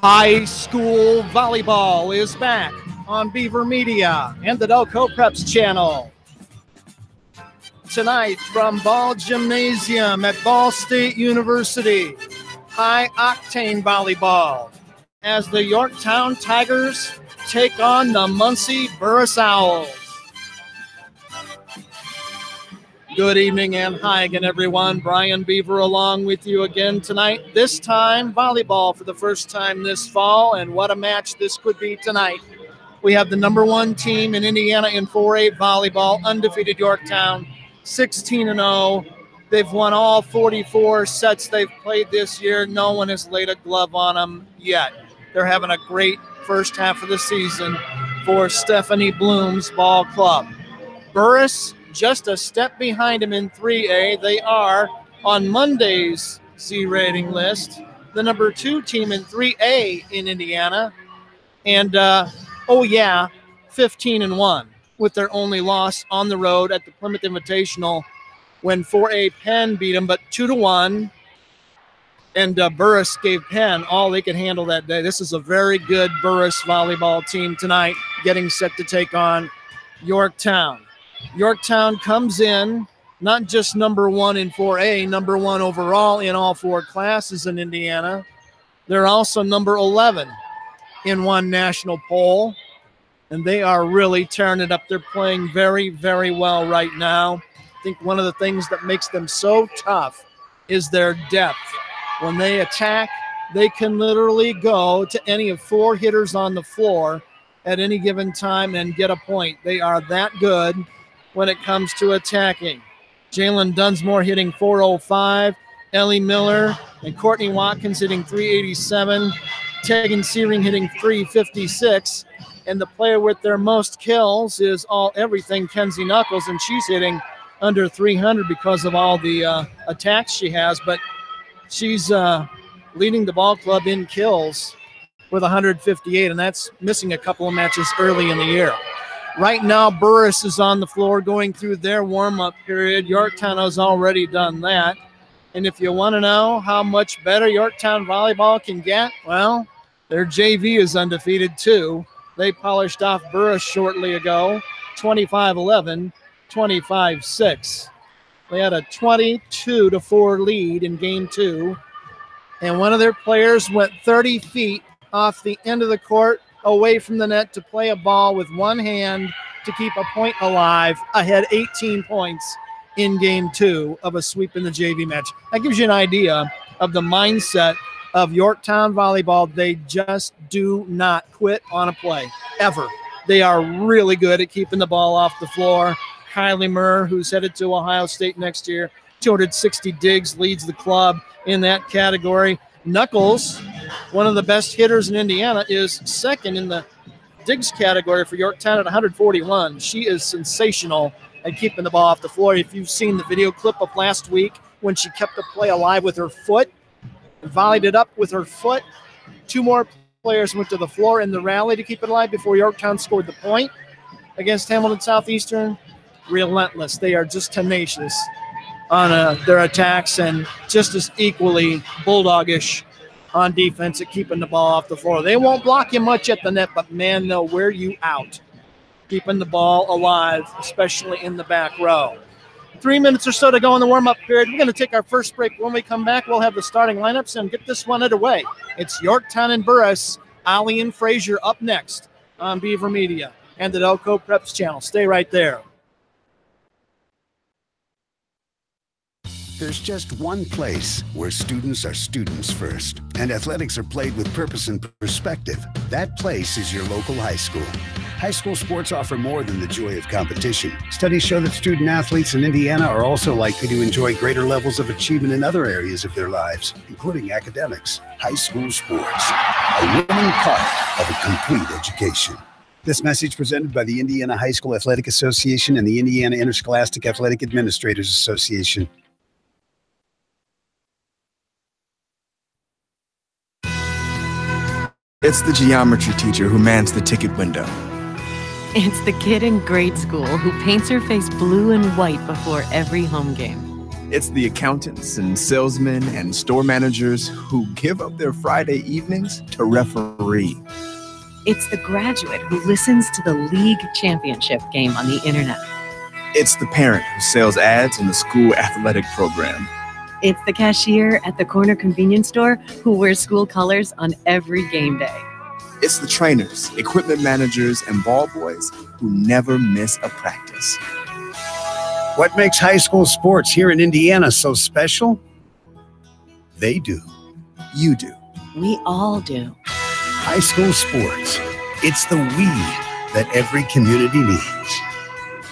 High school volleyball is back on Beaver Media and the Delco Preps channel. Tonight from Ball Gymnasium at Ball State University, high-octane volleyball as the Yorktown Tigers take on the Muncie Burris Owls. Good evening and hi again, everyone. Brian Beaver along with you again tonight. This time, volleyball for the first time this fall, and what a match this could be tonight. We have the number one team in Indiana in 4A volleyball, undefeated Yorktown, 16-0. They've won all 44 sets they've played this year. No one has laid a glove on them yet. They're having a great first half of the season for Stephanie Bloom's ball club. Burris just a step behind him in 3A. They are on Monday's Z rating list, the number 2 team in 3A in Indiana. And, 15-1 with their only loss on the road at the Plymouth Invitational when 4A Penn beat them, but 2-1. And Burris gave Penn all they could handle that day. This is a very good Burris volleyball team tonight, getting set to take on Yorktown. Yorktown comes in not just number 1 in 4A, number 1 overall in all 4 classes in Indiana. They're also number 11 in one national poll, and they are really tearing it up. They're playing very, very well right now. I think one of the things that makes them so tough is their depth. When they attack, they can literally go to any of 4 hitters on the floor at any given time and get a point. They are that good when it comes to attacking. Jalen Dunsmore hitting 405, Ellie Miller and Courtney Watkins hitting 387, Tegan Searing hitting 356, and the player with their most kills is everything Kenzie Knuckles, and she's hitting under 300 because of all the attacks she has, but she's leading the ball club in kills with 158, and that's missing a couple of matches early in the year. Right now, Burris is on the floor going through their warm-up period. Yorktown has already done that. And if you want to know how much better Yorktown volleyball can get, well, their JV is undefeated too. They polished off Burris shortly ago, 25-11, 25-6. They had a 22-4 lead in game 2. And one of their players went 30 feet off the end of the court away from the net to play a ball with one hand to keep a point alive. I had 18 points in game 2 of a sweep in the JV match. That gives you an idea of the mindset of Yorktown volleyball. They just do not quit on a play, ever. They are really good at keeping the ball off the floor. Kylie Murr, who's headed to Ohio State next year, 260 digs, leads the club in that category. Knuckles, one of the best hitters in Indiana, is second in the digs category for Yorktown at 141. She is sensational at keeping the ball off the floor. If you've seen the video clip of last week when she kept the play alive with her foot, volleyed it up with her foot, 2 more players went to the floor in the rally to keep it alive before Yorktown scored the point against Hamilton Southeastern. Relentless. They are just tenacious on their attacks and just as equally bulldogish on defense at keeping the ball off the floor. They won't block you much at the net, but man, they'll wear you out keeping the ball alive, especially in the back row. 3 minutes or so to go in the warm-up period. We're going to take our first break. When we come back, we'll have the starting lineups and get this one underway. It's Yorktown and Burris, Ollie and Frazier up next on Beaver Media and the Delco Preps channel. Stay right there. There's just one place where students are students first, and athletics are played with purpose and perspective. That place is your local high school. High school sports offer more than the joy of competition. Studies show that student athletes in Indiana are also likely to enjoy greater levels of achievement in other areas of their lives, including academics. High school sports, a winning part of a complete education. This message presented by the Indiana High School Athletic Association and the Indiana Interscholastic Athletic Administrators Association. It's the geometry teacher who mans the ticket window. It's the kid in grade school who paints her face blue and white before every home game. It's the accountants and salesmen and store managers who give up their Friday evenings to referee. It's the graduate who listens to the league championship game on the internet. It's the parent who sells ads in the school athletic program. It's the cashier at the corner convenience store who wears school colors on every game day. It's the trainers, equipment managers, and ball boys who never miss a practice. What makes high school sports here in Indiana so special? They do. You do. We all do. High school sports. It's the we that every community needs.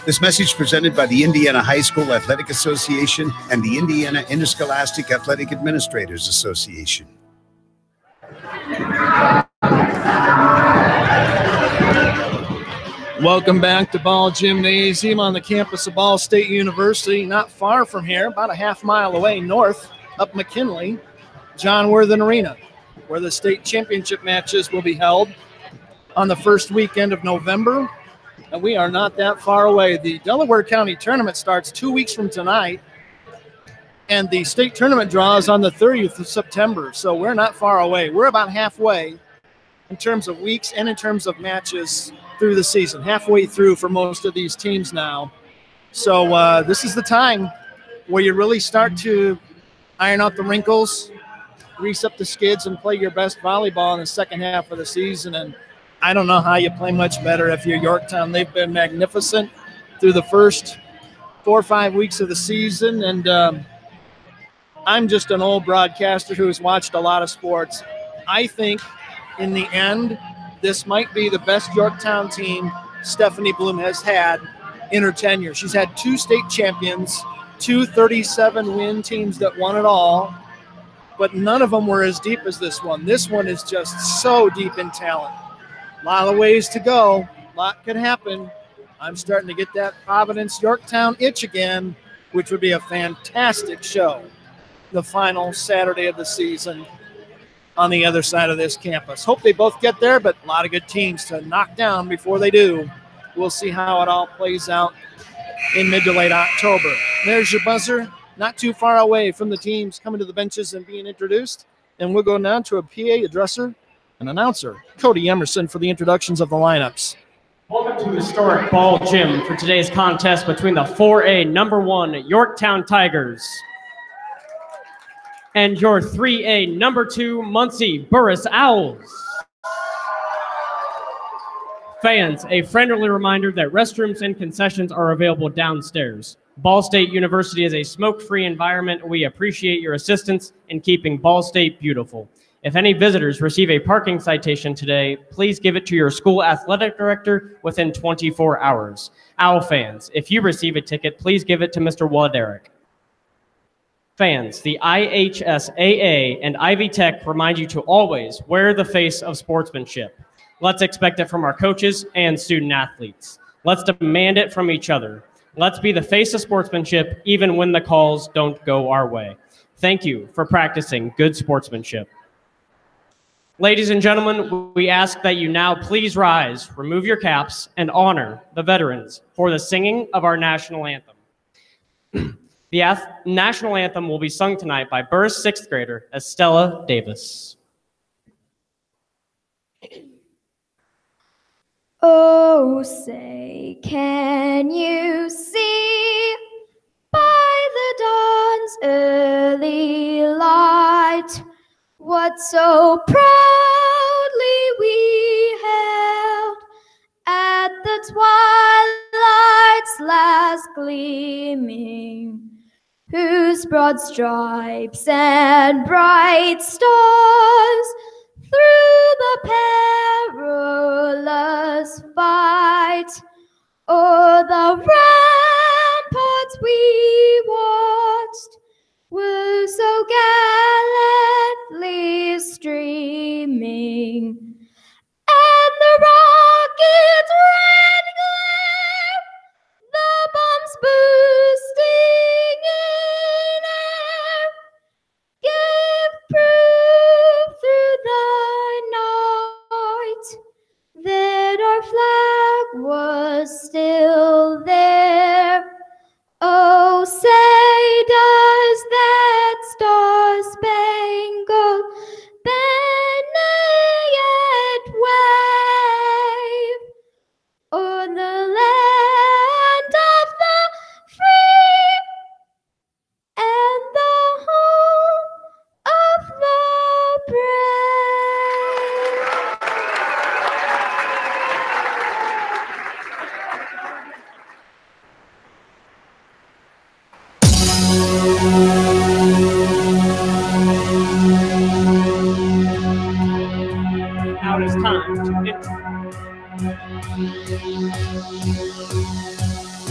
This message presented by the Indiana High School Athletic Association and the Indiana Interscholastic Athletic Administrators Association. Welcome back to Ball Gymnasium on the campus of Ball State University. Not far from here, about a half-mile away north, up McKinley, John Worthen Arena, where the state championship matches will be held on the first weekend of November. And we are not that far away. The Delaware County Tournament starts 2 weeks from tonight, and the state tournament draw is on the 30th of September. So we're not far away. We're about halfway in terms of weeks and in terms of matches through the season, halfway through for most of these teams now. So this is the time where you really start to iron out the wrinkles, grease up the skids, and play your best volleyball in the second half of the season. And I don't know how you play much better if you're Yorktown. They've been magnificent through the first 4 or 5 weeks of the season. And I'm just an old broadcaster who has watched a lot of sports. I think in the end, this might be the best Yorktown team Stephanie Bloom has had in her tenure. She's had 2 state champions, 2 37-win teams that won it all, but none of them were as deep as this one. This one is just so deep in talent. A lot of ways to go. A lot could happen. I'm starting to get that Providence-Yorktown itch again, which would be a fantastic show the final Saturday of the season on the other side of this campus. Hope they both get there, but a lot of good teams to knock down before they do. We'll see how it all plays out in mid to late October. There's your buzzer. Not too far away from the teams coming to the benches and being introduced. And we'll go now to a PA addresser and announcer, Cody Emerson, for the introductions of the lineups. Welcome to historic Ball Gym for today's contest between the 4A #1 Yorktown Tigers and your 3A #2 Muncie Burris Owls. Fans, a friendly reminder that restrooms and concessions are available downstairs. Ball State University is a smoke-free environment. We appreciate your assistance in keeping Ball State beautiful. If any visitors receive a parking citation today, please give it to your school athletic director within 24 hours. Owl fans, if you receive a ticket, please give it to Mr. Wladerick. Fans, the IHSAA and Ivy Tech remind you to always wear the face of sportsmanship. Let's expect it from our coaches and student athletes. Let's demand it from each other. Let's be the face of sportsmanship even when the calls don't go our way. Thank you for practicing good sportsmanship. Ladies and gentlemen, we ask that you now please rise, remove your caps, and honor the veterans for the singing of our national anthem. The national anthem will be sung tonight by Burris 6th grader Estella Davis. Oh, say, can you see by the dawn's early light what so proudly we held at the twilight's last gleaming, whose broad stripes and bright stars through the perilous fight o'er the ramparts we watched were so gallantly streaming, and the rocket's red glare, the bombs bursting in air, gave proof through the night that our flag was still there. Oh, say does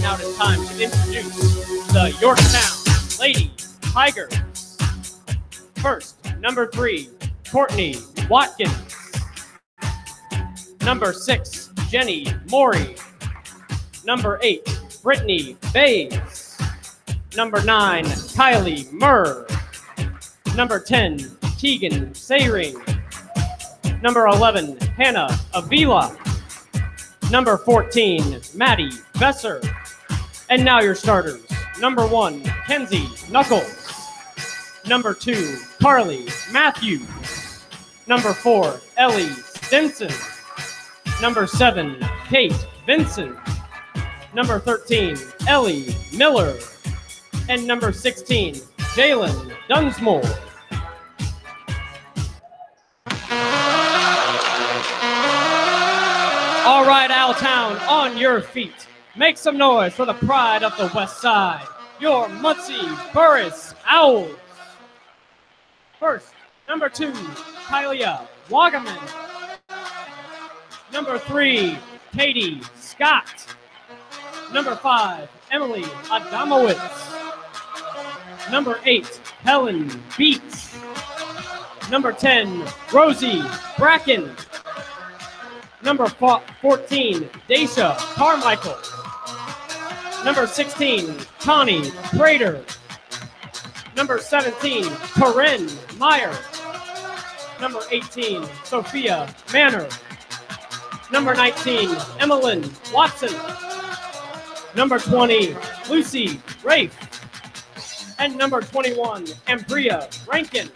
Now it is time to introduce the Yorktown Lady Tigers. First, number 3, Courtney Watkins. Number 6, Jenny Morey. Number 8, Brittany Bays. Number 9, Kylie Murr. Number 10, Tegan Sayring. Number 11, Hannah Avila. Number 14, Maddie Besser. And now your starters. Number 1, Kenzie Knuckles. Number 2, Carly Matthews. Number 4, Ellie Stinson. Number 7, Kate Vincent. Number 13, Ellie Miller. And number 16, Jalen Dunsmore. All right, Owltown, on your feet. Make some noise for the pride of the West Side, your Muncie Burris Owls. First, number 2, Kylia Wagaman. Number 3, Katie Scott. Number 5, Emily Adamowitz. Number 8, Helen Beats. Number 10, Rosie Bracken. Number 14, Daisha Carmichael. Number 16, Connie Prater. Number 17, Corinne Meyer. Number 18, Sophia Manor. Number 19, Emmeline Watson. Number 20, Lucy Rafe. And number 21, Ambria Rankin.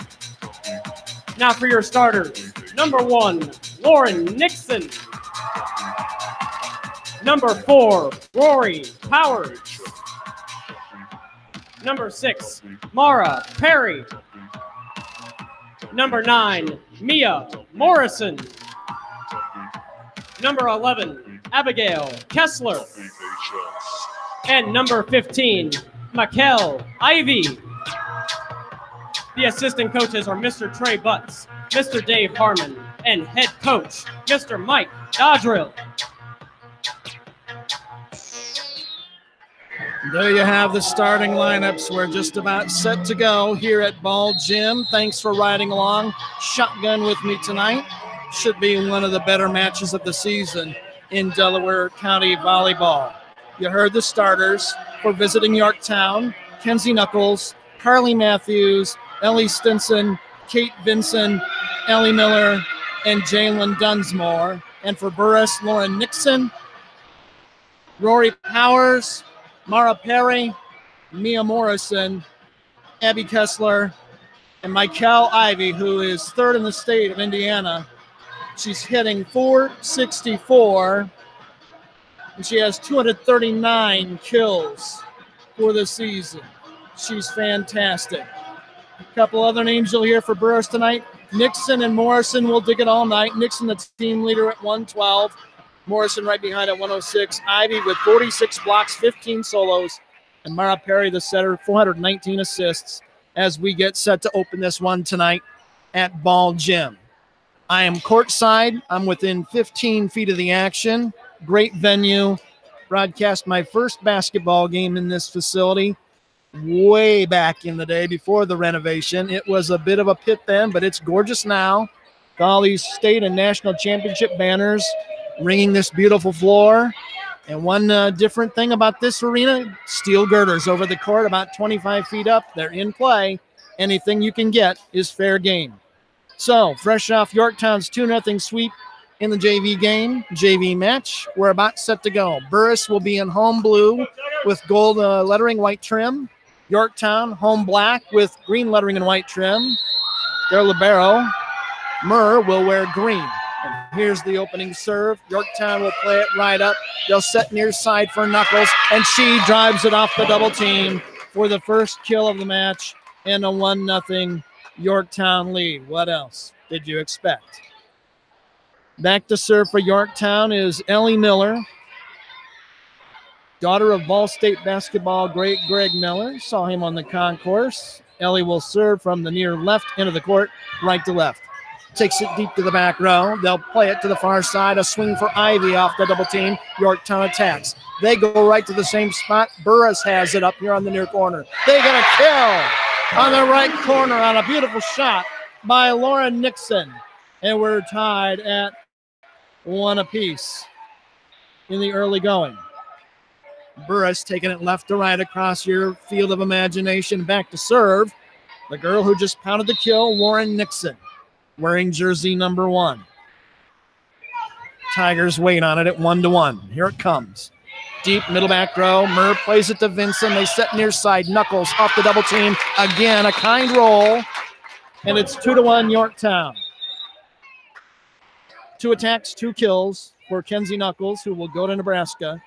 Now for your starters. Number 1, Lauren Nixon. Number 4, Rory Powers. Number 6, Mara Perry. Number 9, Mia Morrison. Number 11, Abigail Kessler. And number 15, Mikkel Ivy. The assistant coaches are Mr. Trey Butts, Mr. Dave Harmon, and head coach, Mr. Mike Dodrill. There you have the starting lineups. We're just about set to go here at Ball Gym. Thanks for riding along shotgun with me tonight. Should be one of the better matches of the season in Delaware County Volleyball. You heard the starters for visiting Yorktown: Kenzie Knuckles, Carly Matthews, Ellie Stinson, Kate Vincent, Ellie Miller, and Jalen Dunsmore. And for Burris, Lauren Nixon, Rory Powers, Mara Perry, Mia Morrison, Abby Kessler, and Mikkel Ivy, who is third in the state of Indiana. She's hitting .464, and she has 239 kills for the season. She's fantastic. A couple other names you'll hear for Burris tonight. Nixon and Morrison will dig it all night. Nixon, the team leader, at 112. Morrison right behind at 106. Ivy with 46 blocks, 15 solos. And Mara Perry, the setter, 419 assists as we get set to open this one tonight at Ball Gym. I am courtside. I'm within 15 feet of the action. Great venue. Broadcast my first basketball game in this facility way back in the day before the renovation. It was a bit of a pit then, but it's gorgeous now. With all these state and national championship banners ringing this beautiful floor. And one different thing about this arena, steel girders over the court about 25 feet up. They're in play. Anything you can get is fair game. So, fresh off Yorktown's 2-0 sweep in the JV game, JV match, we're about set to go. Burris will be in home blue with gold lettering, white trim. Yorktown, home black with green lettering and white trim. Their libero, Murr, will wear green. And here's the opening serve. Yorktown will play it right up. They'll set near side for Knuckles, and she drives it off the double team for the first kill of the match and a 1-0 Yorktown lead. What else did you expect? Back to serve for Yorktown is Ellie Miller, daughter of Ball State basketball great Greg Miller. Saw him on the concourse. Ellie will serve from the near left end of the court, right to left. Takes it deep to the back row. They'll play it to the far side. A swing for Ivy off the double team. Yorktown attacks. They go right to the same spot. Burris has it up here on the near corner. They get a kill on the right corner on a beautiful shot by Lauren Nixon. And we're tied at 1 apiece in the early going. Burris taking it left to right across your field of imagination. Back to serve. The girl who just pounded the kill, Lauren Nixon, wearing jersey number 1. Tigers wait on it at 1-1. Here it comes. Deep middle back row. Murr plays it to Vinson. They set near side. Knuckles off the double team. Again, a kind roll. And it's 2-1 Yorktown. 2 attacks, 2 kills for Kenzie Knuckles, who will go to Nebraska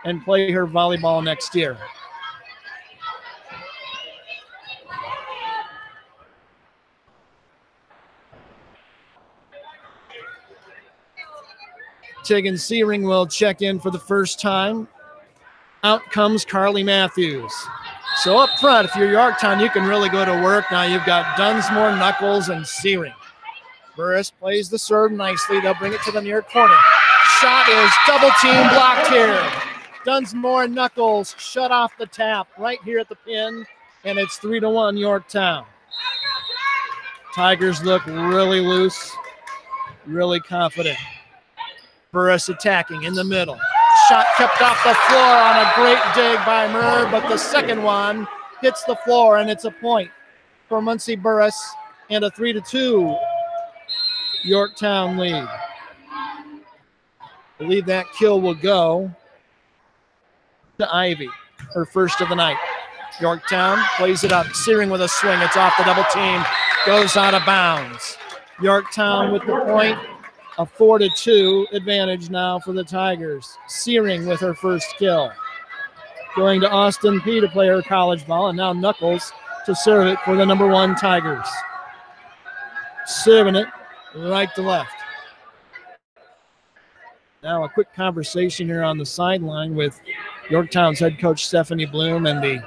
and play her volleyball next year. Tegan Searing will check in for the first time. Out comes Carly Matthews. So up front, if you're Yorktown, you can really go to work. Now you've got Dunsmore, Knuckles, and Searing. Burris plays the serve nicely. They'll bring it to the near corner. Shot is double team blocked here. Dunsmore and Knuckles shut off the tap right here at the pin, and it's 3-1 Yorktown. Tigers look really loose, really confident. Burris attacking in the middle. Shot kept off the floor on a great dig by Murr, but the second one hits the floor, and it's a point for Muncie Burris and a 3-2 Yorktown lead. I believe that kill will go to Ivy, her first of the night. Yorktown plays it up. Searing with a swing. It's off the double team. Goes out of bounds. Yorktown with the point. A 4-2 advantage now for the Tigers. Searing with her first kill. Going to Austin P. to play her college ball, and now Knuckles to serve it for the number 1 Tigers. Serving it right to left. Now a quick conversation here on the sideline with Yorktown's head coach Stephanie Bloom and the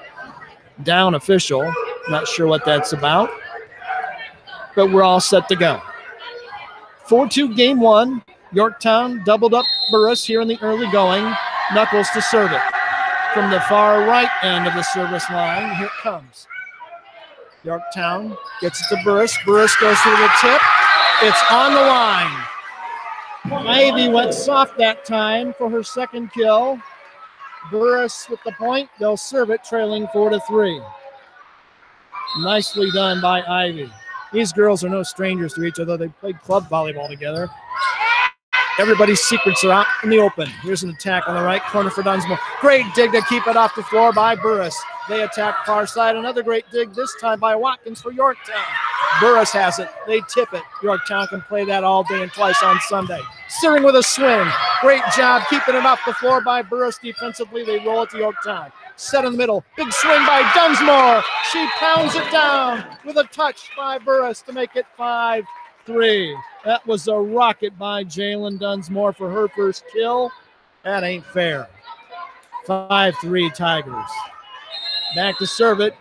down official. Not sure what that's about, but we're all set to go. 4-2 game 1. Yorktown doubled up Burris here in the early going. Knuckles to serve it. From the far right end of the service line, here it comes. Yorktown gets it to Burris. Burris goes through the tip. It's on the line. Ivy went soft that time for her second kill. Burris with the point. They'll serve it, trailing 4-3. Nicely done by Ivy. These girls are no strangers to each other. They played club volleyball together. Everybody's secrets are out in the open. Here's an attack on the right corner for Dunsmore. Great dig to keep it off the floor by Burris. They attack far side. Another great dig, this time by Watkins for Yorktown. Burris has it. They tip it. Yorktown can play that all day and twice on Sunday. Searing with a swing. Great job keeping it off the floor by Burris defensively. They roll it to Yorktown. Set in the middle. Big swing by Dunsmore. She pounds it down with a touch by Burris to make it 5-3. That was a rocket by Jalen Dunsmore for her first kill. That ain't fair. 5-3 Tigers. Back to serve it.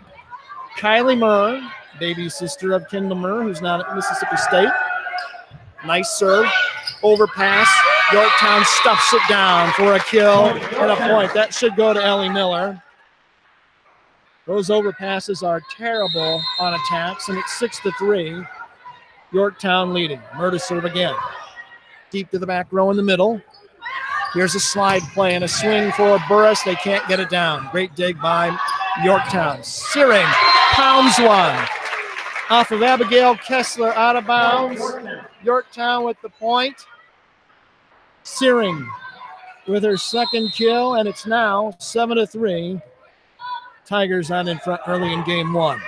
Kylie Murr, baby sister of Kendall Murr, who's not at Mississippi State. Nice serve. Overpass. Yorktown stuffs it down for a kill and a point. That should go to Ellie Miller. Those overpasses are terrible on attacks, and it's 6-3. Yorktown leading. Murr to serve again. Deep to the back row in the middle. Here's a slide play and a swing for Burris. They can't get it down. Great dig by Yorktown. Searing pounds one. Off of Abigail Kessler, out of bounds. Yorktown with the point. Searing with her second kill, and it's now 7-3. Tigers on in front early in game 1.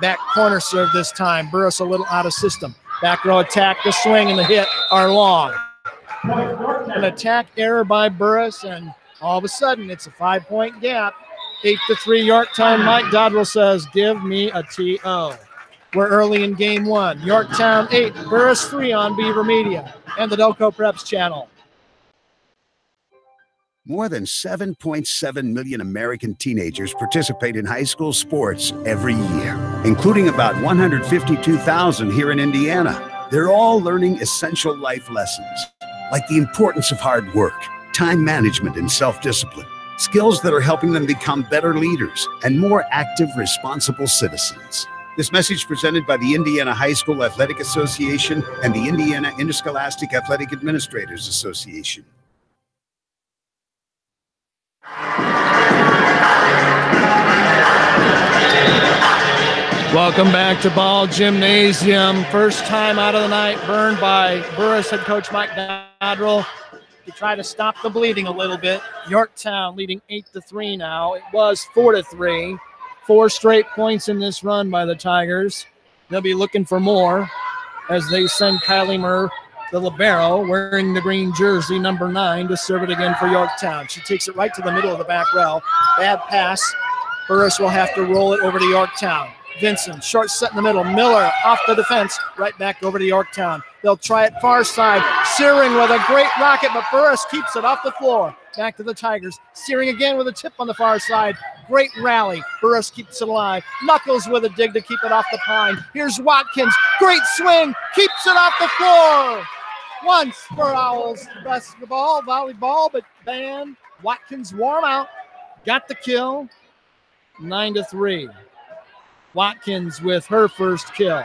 Back corner serve this time. Burris a little out of system. Back row attack, the swing and the hit are long. An attack error by Burris, and all of a sudden it's a 5-point gap. 8-3 Yorktown. Mike Dodwell says, give me a TO. We're early in game 1. Yorktown 8, Burris 3 on Beaver Media and the Delco Preps channel. More than 7.7 million American teenagers participate in high school sports every year, including about 152,000 here in Indiana. They're all learning essential life lessons, like the importance of hard work, time management, and self-discipline. Skills that are helping them become better leaders and more active, responsible citizens. This message presented by the Indiana High School Athletic Association and the Indiana Interscholastic Athletic Administrators Association. Welcome back to Ball Gymnasium. First time out of the night burned by Burris head coach Mike Dodrell to try to stop the bleeding a little bit. Yorktown leading 8-3 now. It was 4-3. 4 straight points in this run by the Tigers. They'll be looking for more as they send Kylie Murr, the libero, wearing the green jersey, number 9, to serve it again for Yorktown. She takes it right to the middle of the back row. Bad pass. Burris will have to roll it over to Yorktown. Vincent, short set in the middle. Miller off the defense, right back over to Yorktown. They'll try it far side. Searing with a great rocket, but Burris keeps it off the floor. Back to the Tigers. Searing again with a tip on the far side. Great rally. Burris keeps it alive. Knuckles with a dig to keep it off the pine. Here's Watkins. Great swing. Keeps it off the floor. Once for Owls basketball, volleyball, but Van Watkins warm out. Got the kill. 9-3. Watkins with her first kill.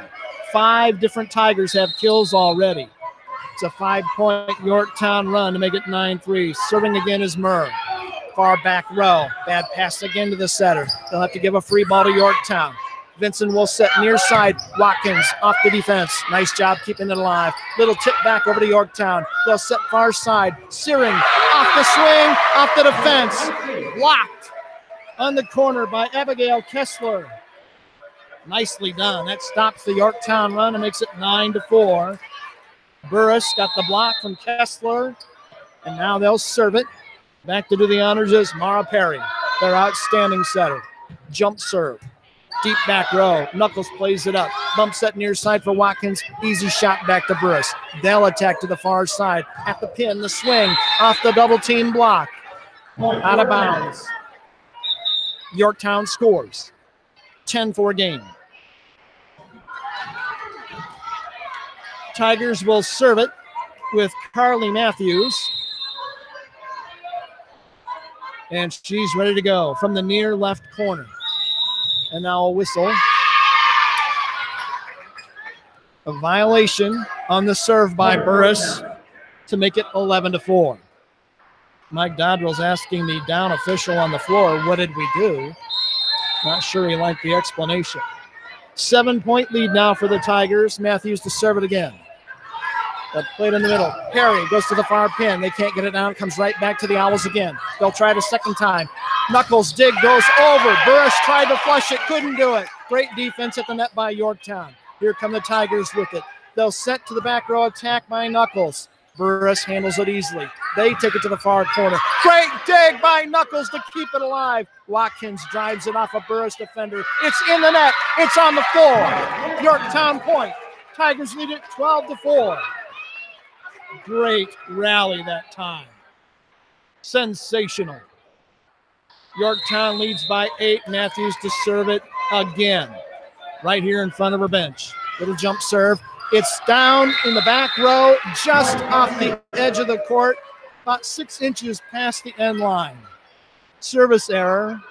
5 different Tigers have kills already. It's a 5-point Yorktown run to make it 9-3. Serving again is Murr. Far back row. Bad pass again to the setter. They'll have to give a free ball to Yorktown. Vincent will set near side. Watkins off the defense. Nice job keeping it alive. Little tip back over to Yorktown. They'll set far side. Searing off the swing, off the defense. Blocked on the corner by Abigail Kessler. Nicely done. That stops the Yorktown run and makes it 9-4. Burris got the block from Kessler, and now they'll serve it. Back to do the honors is Mara Perry, their outstanding setter. Jump serve. Deep back row. Knuckles plays it up. Bump set near side for Watkins. Easy shot back to Burris. They'll attack to the far side. At the pin, the swing. Off the double team block. Out of bounds. Yorktown scores. 10-4 game. Tigers will serve it with Carly Matthews. And she's ready to go from the near left corner. And now a whistle. A violation on the serve by Burris to make it 11-4. Mike Dodrell's asking the down official on the floor, what did we do? Not sure he liked the explanation. 7-point lead now for the Tigers. Matthews to serve it again. That played in the middle. Perry goes to the far pin. They can't get it down. It comes right back to the Owls again. They'll try it a second time. Knuckles dig goes over. Burris tried to flush it. Couldn't do it. Great defense at the net by Yorktown. Here come the Tigers with it. They'll set to the back row attack by Knuckles. Burris handles it easily. They take it to the far corner. Great dig by Knuckles to keep it alive. Watkins drives it off a Burris defender. It's in the net. It's on the floor. Yorktown point. Tigers lead it 12-4. Great rally that time. Sensational. Yorktown leads by 8. Matthews to serve it again. Right here in front of her bench. Little jump serve. It's down in the back row, just off the edge of the court, about 6 inches past the end line. Service error.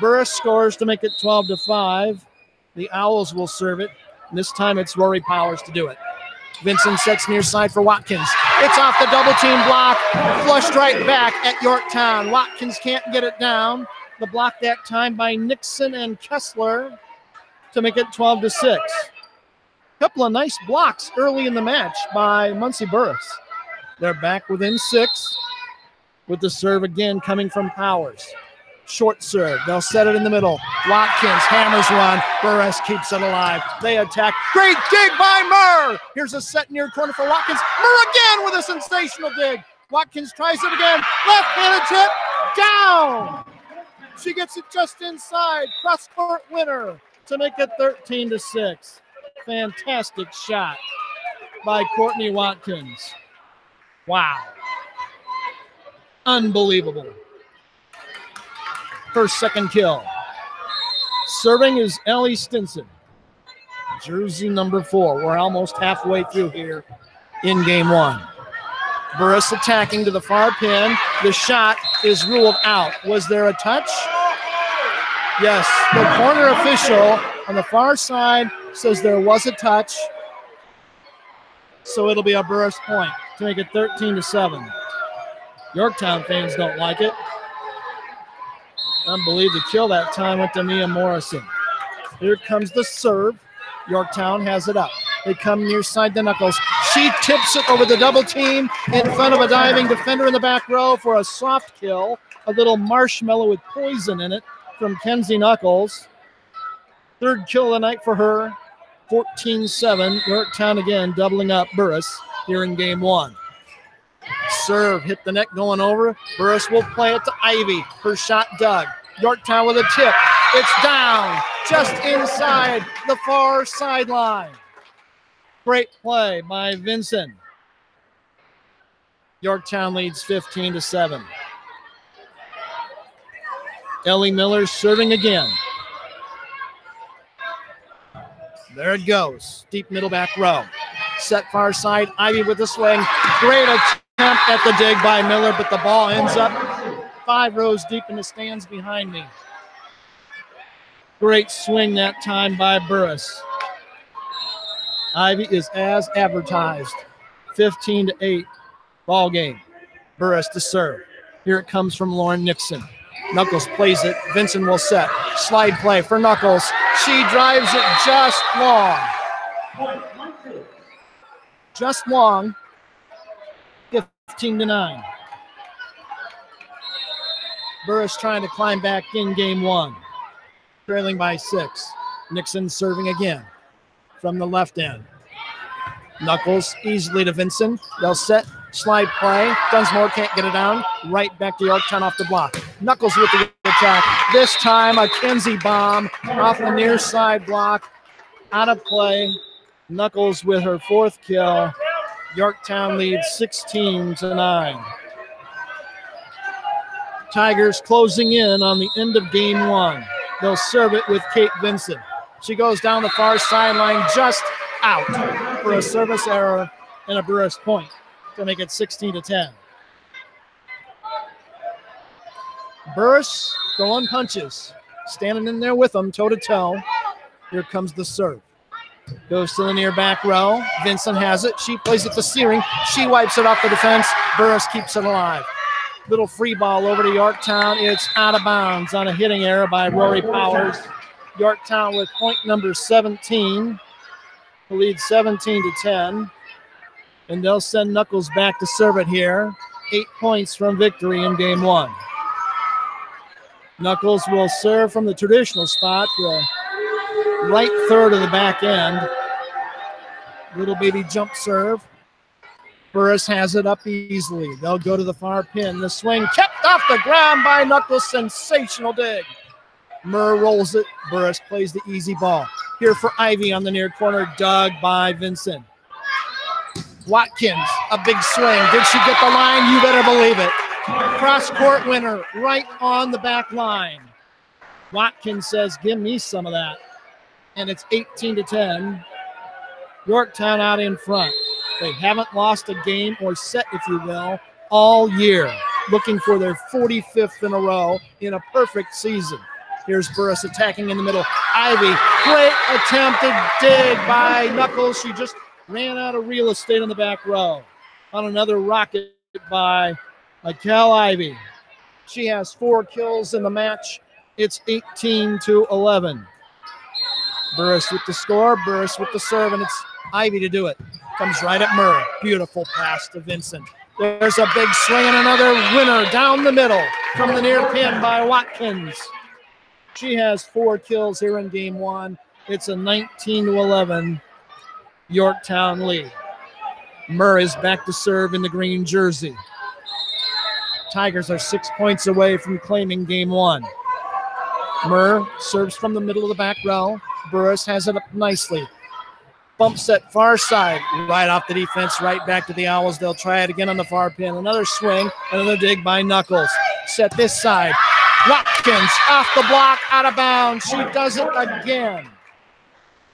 Burris scores to make it 12-5. The Owls will serve it. And this time it's Rory Powers to do it. Vincent sets near side for Watkins. It's off the double team block. Flushed right back at Yorktown. Watkins can't get it down. The block that time by Nixon and Kessler to make it 12-6. Couple of nice blocks early in the match by Muncie Burris. They're back within 6 with the serve again coming from Powers. Short serve. They'll set it in the middle. Watkins hammers one. Burris keeps it alive. They attack. Great dig by Murr. Here's a set near corner for Watkins. Murr again with a sensational dig. Watkins tries it again. Left-handed tip. Down. She gets it just inside. Cross-court winner to make it 13-6. Fantastic shot by Courtney Watkins. Wow. Unbelievable. First, second kill. Serving is Ellie Stinson. Jersey number 4. We're almost halfway through here in game 1. Burris attacking to the far pin. The shot is ruled out. Was there a touch? Yes, the corner official on the far side says there was a touch. So it'll be a Burris point to make it 13-7. Yorktown fans don't like it. I believe the kill that time went to Mia Morrison. Here comes the serve. Yorktown has it up. They come near side to Knuckles. She tips it over the double team in front of a diving defender in the back row for a soft kill. A little marshmallow with poison in it from Kenzie Knuckles. Third kill of the night for her. 14-7. Yorktown again doubling up Burris here in game 1. Serve hit the net going over. Burris will play it to Ivy. Her shot dug. Yorktown with a tip. It's down just inside the far sideline. Great play by Vincent. Yorktown leads 15-7. Ellie Miller serving again. There it goes. Deep middle back row. Set far side. Ivy with the swing. Great attempt at the dig by Miller, but the ball ends up 5 rows deep in the stands behind me. Great swing that time by Burris. Ivy is as advertised. 15-8 ball game. Burris to serve. Here it comes from Lauren Nixon. Knuckles plays it. Vincent will set. Slide play for Knuckles. She drives it just long. Just long. 15-9. Burris trying to climb back in game 1. Trailing by 6. Nixon serving again from the left end. Knuckles easily to Vincent. They'll set. Slide play. Dunsmore can't get it down. Right back to Yorktown off the block. Knuckles with the attack. This time a Kenzie bomb off the near side block. Out of play. Knuckles with her 4th kill. Yorktown leads 16-9. Tigers closing in on the end of game 1. They'll serve it with Kate Vincent. She goes down the far sideline, just out for a service error and a Burris point to make it 16-10. Burris throwing punches, standing in there with them toe-to-toe. Here comes the serve. Goes to the near back row. Vincent has it. She plays it to Searing. She wipes it off the defense. Burris keeps it alive. Little free ball over to Yorktown. It's out of bounds on a hitting error by Rory Powers. Yorktown with point number 17. The lead 17-10. And they'll send Knuckles back to serve it here. 8 points from victory in game 1. Knuckles will serve from the traditional spot, the right third of the back end. Little baby jump serve. Burris has it up easily. They'll go to the far pin. The swing kept off the ground by Knuckles. Sensational dig. Murr rolls it. Burris plays the easy ball. Here for Ivy on the near corner. Dug by Vincent. Watkins, a big swing. Did she get the line? You better believe it. Cross-court winner right on the back line. Watkins says, give me some of that. And it's 18-10. Yorktown out in front. They haven't lost a game or set, if you will, all year. Looking for their 45th in a row in a perfect season. Here's Burris attacking in the middle. Ivy, great attempted dig by Knuckles. She just ran out of real estate in the back row. On another rocket by Mikel Ivy. She has 4 kills in the match. It's 18-11. Burris with the score, Burris with the serve, and it's Ivy to do it. Comes right at Murray. Beautiful pass to Vincent. There's a big swing and another winner down the middle from the near pin by Watkins. She has 4 kills here in game 1. It's a 19-11 Yorktown lead. Murray is back to serve in the green jersey. Tigers are 6 points away from claiming game 1. Murr serves from the middle of the back row. Burris has it up nicely. Bump set far side, right off the defense, right back to the Owls. They'll try it again on the far pin. Another swing, another dig by Knuckles. Set this side. Watkins off the block, out of bounds. She does it again.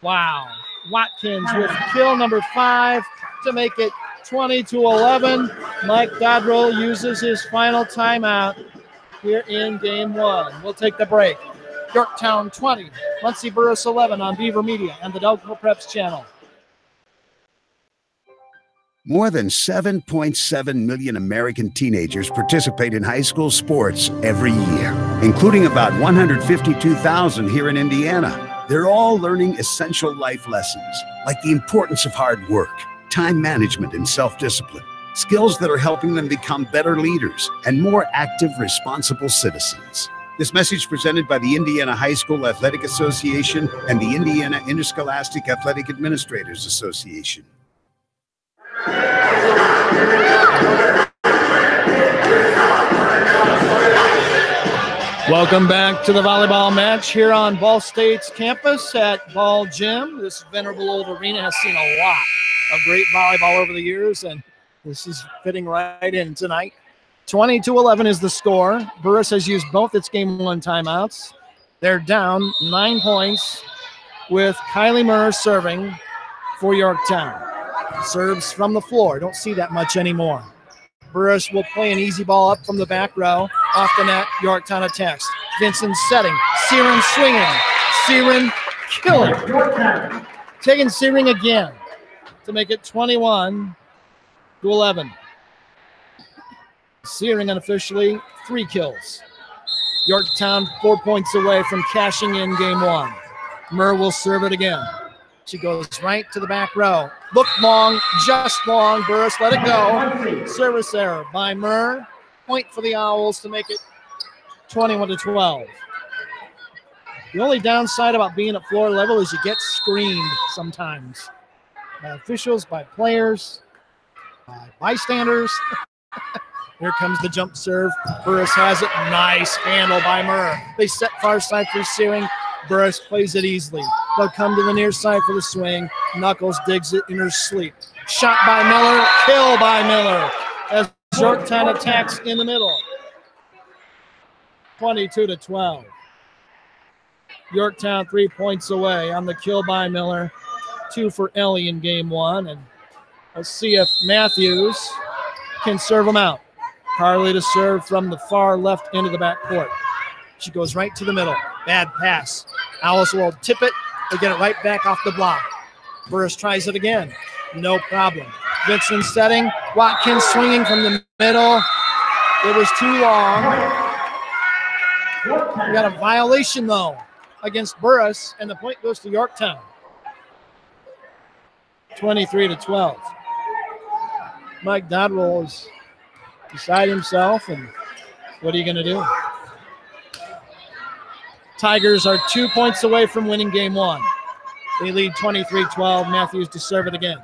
Wow. Watkins with kill number 5 to make it 20-11. Mike Dodrell uses his final timeout here in game 1. We'll take the break. Yorktown 20, Muncie Burris 11 on Beaver Media and the Delco Preps channel. More than 7.7 million American teenagers participate in high school sports every year, including about 152,000 here in Indiana. They're all learning essential life lessons, like the importance of hard work, time management, and self-discipline, skills that are helping them become better leaders and more active, responsible citizens. This message presented by the Indiana High School Athletic Association and the Indiana Interscholastic Athletic Administrators Association. Welcome back to the volleyball match here on Ball State's campus at Ball Gym. This venerable old arena has seen a lot of great volleyball over the years, and this is fitting right in tonight. 20-11 is the score. Burris has used both its game 1 timeouts. They're down 9 points with Kylie Murr serving for Yorktown. Serves from the floor. Don't see that much anymore. Burris will play an easy ball up from the back row. Off the net, Yorktown attacks. Vincent setting. Searing swinging. Searing killing. Taking Searing again to make it 21-11. Searing unofficially 3 kills. Yorktown 4 points away from cashing in game 1. Murr will serve it again. She goes right to the back row. Look long, just long. Burris let it go. Service error by Murr. Point for the Owls to make it 21-12. The only downside about being at floor level is you get screened sometimes. By officials, by players, by bystanders. Here comes the jump serve. Burris has it. Nice handle by Murr. They set far side for Searing. Burris plays it easily. They'll come to the near side for the swing. Knuckles digs it in her sleep. Shot by Miller. Kill by Miller as Yorktown attacks in the middle. 22-12. Yorktown 3 points away on the kill by Miller. 2 for Ellie in game 1. And let's see if Matthews can serve them out. Carly to serve from the far left end of the backcourt. She goes right to the middle. Bad pass. Owls will tip it. They get it right back off the block. Burris tries it again. No problem. Vincent setting. Watkins swinging from the middle. It was too long. We got a violation, though, against Burris, and the point goes to Yorktown. 23-12. Mike Dodrell is beside himself, and what are you going to do? Tigers are 2 points away from winning game 1. They lead 23-12. Matthews to serve it again.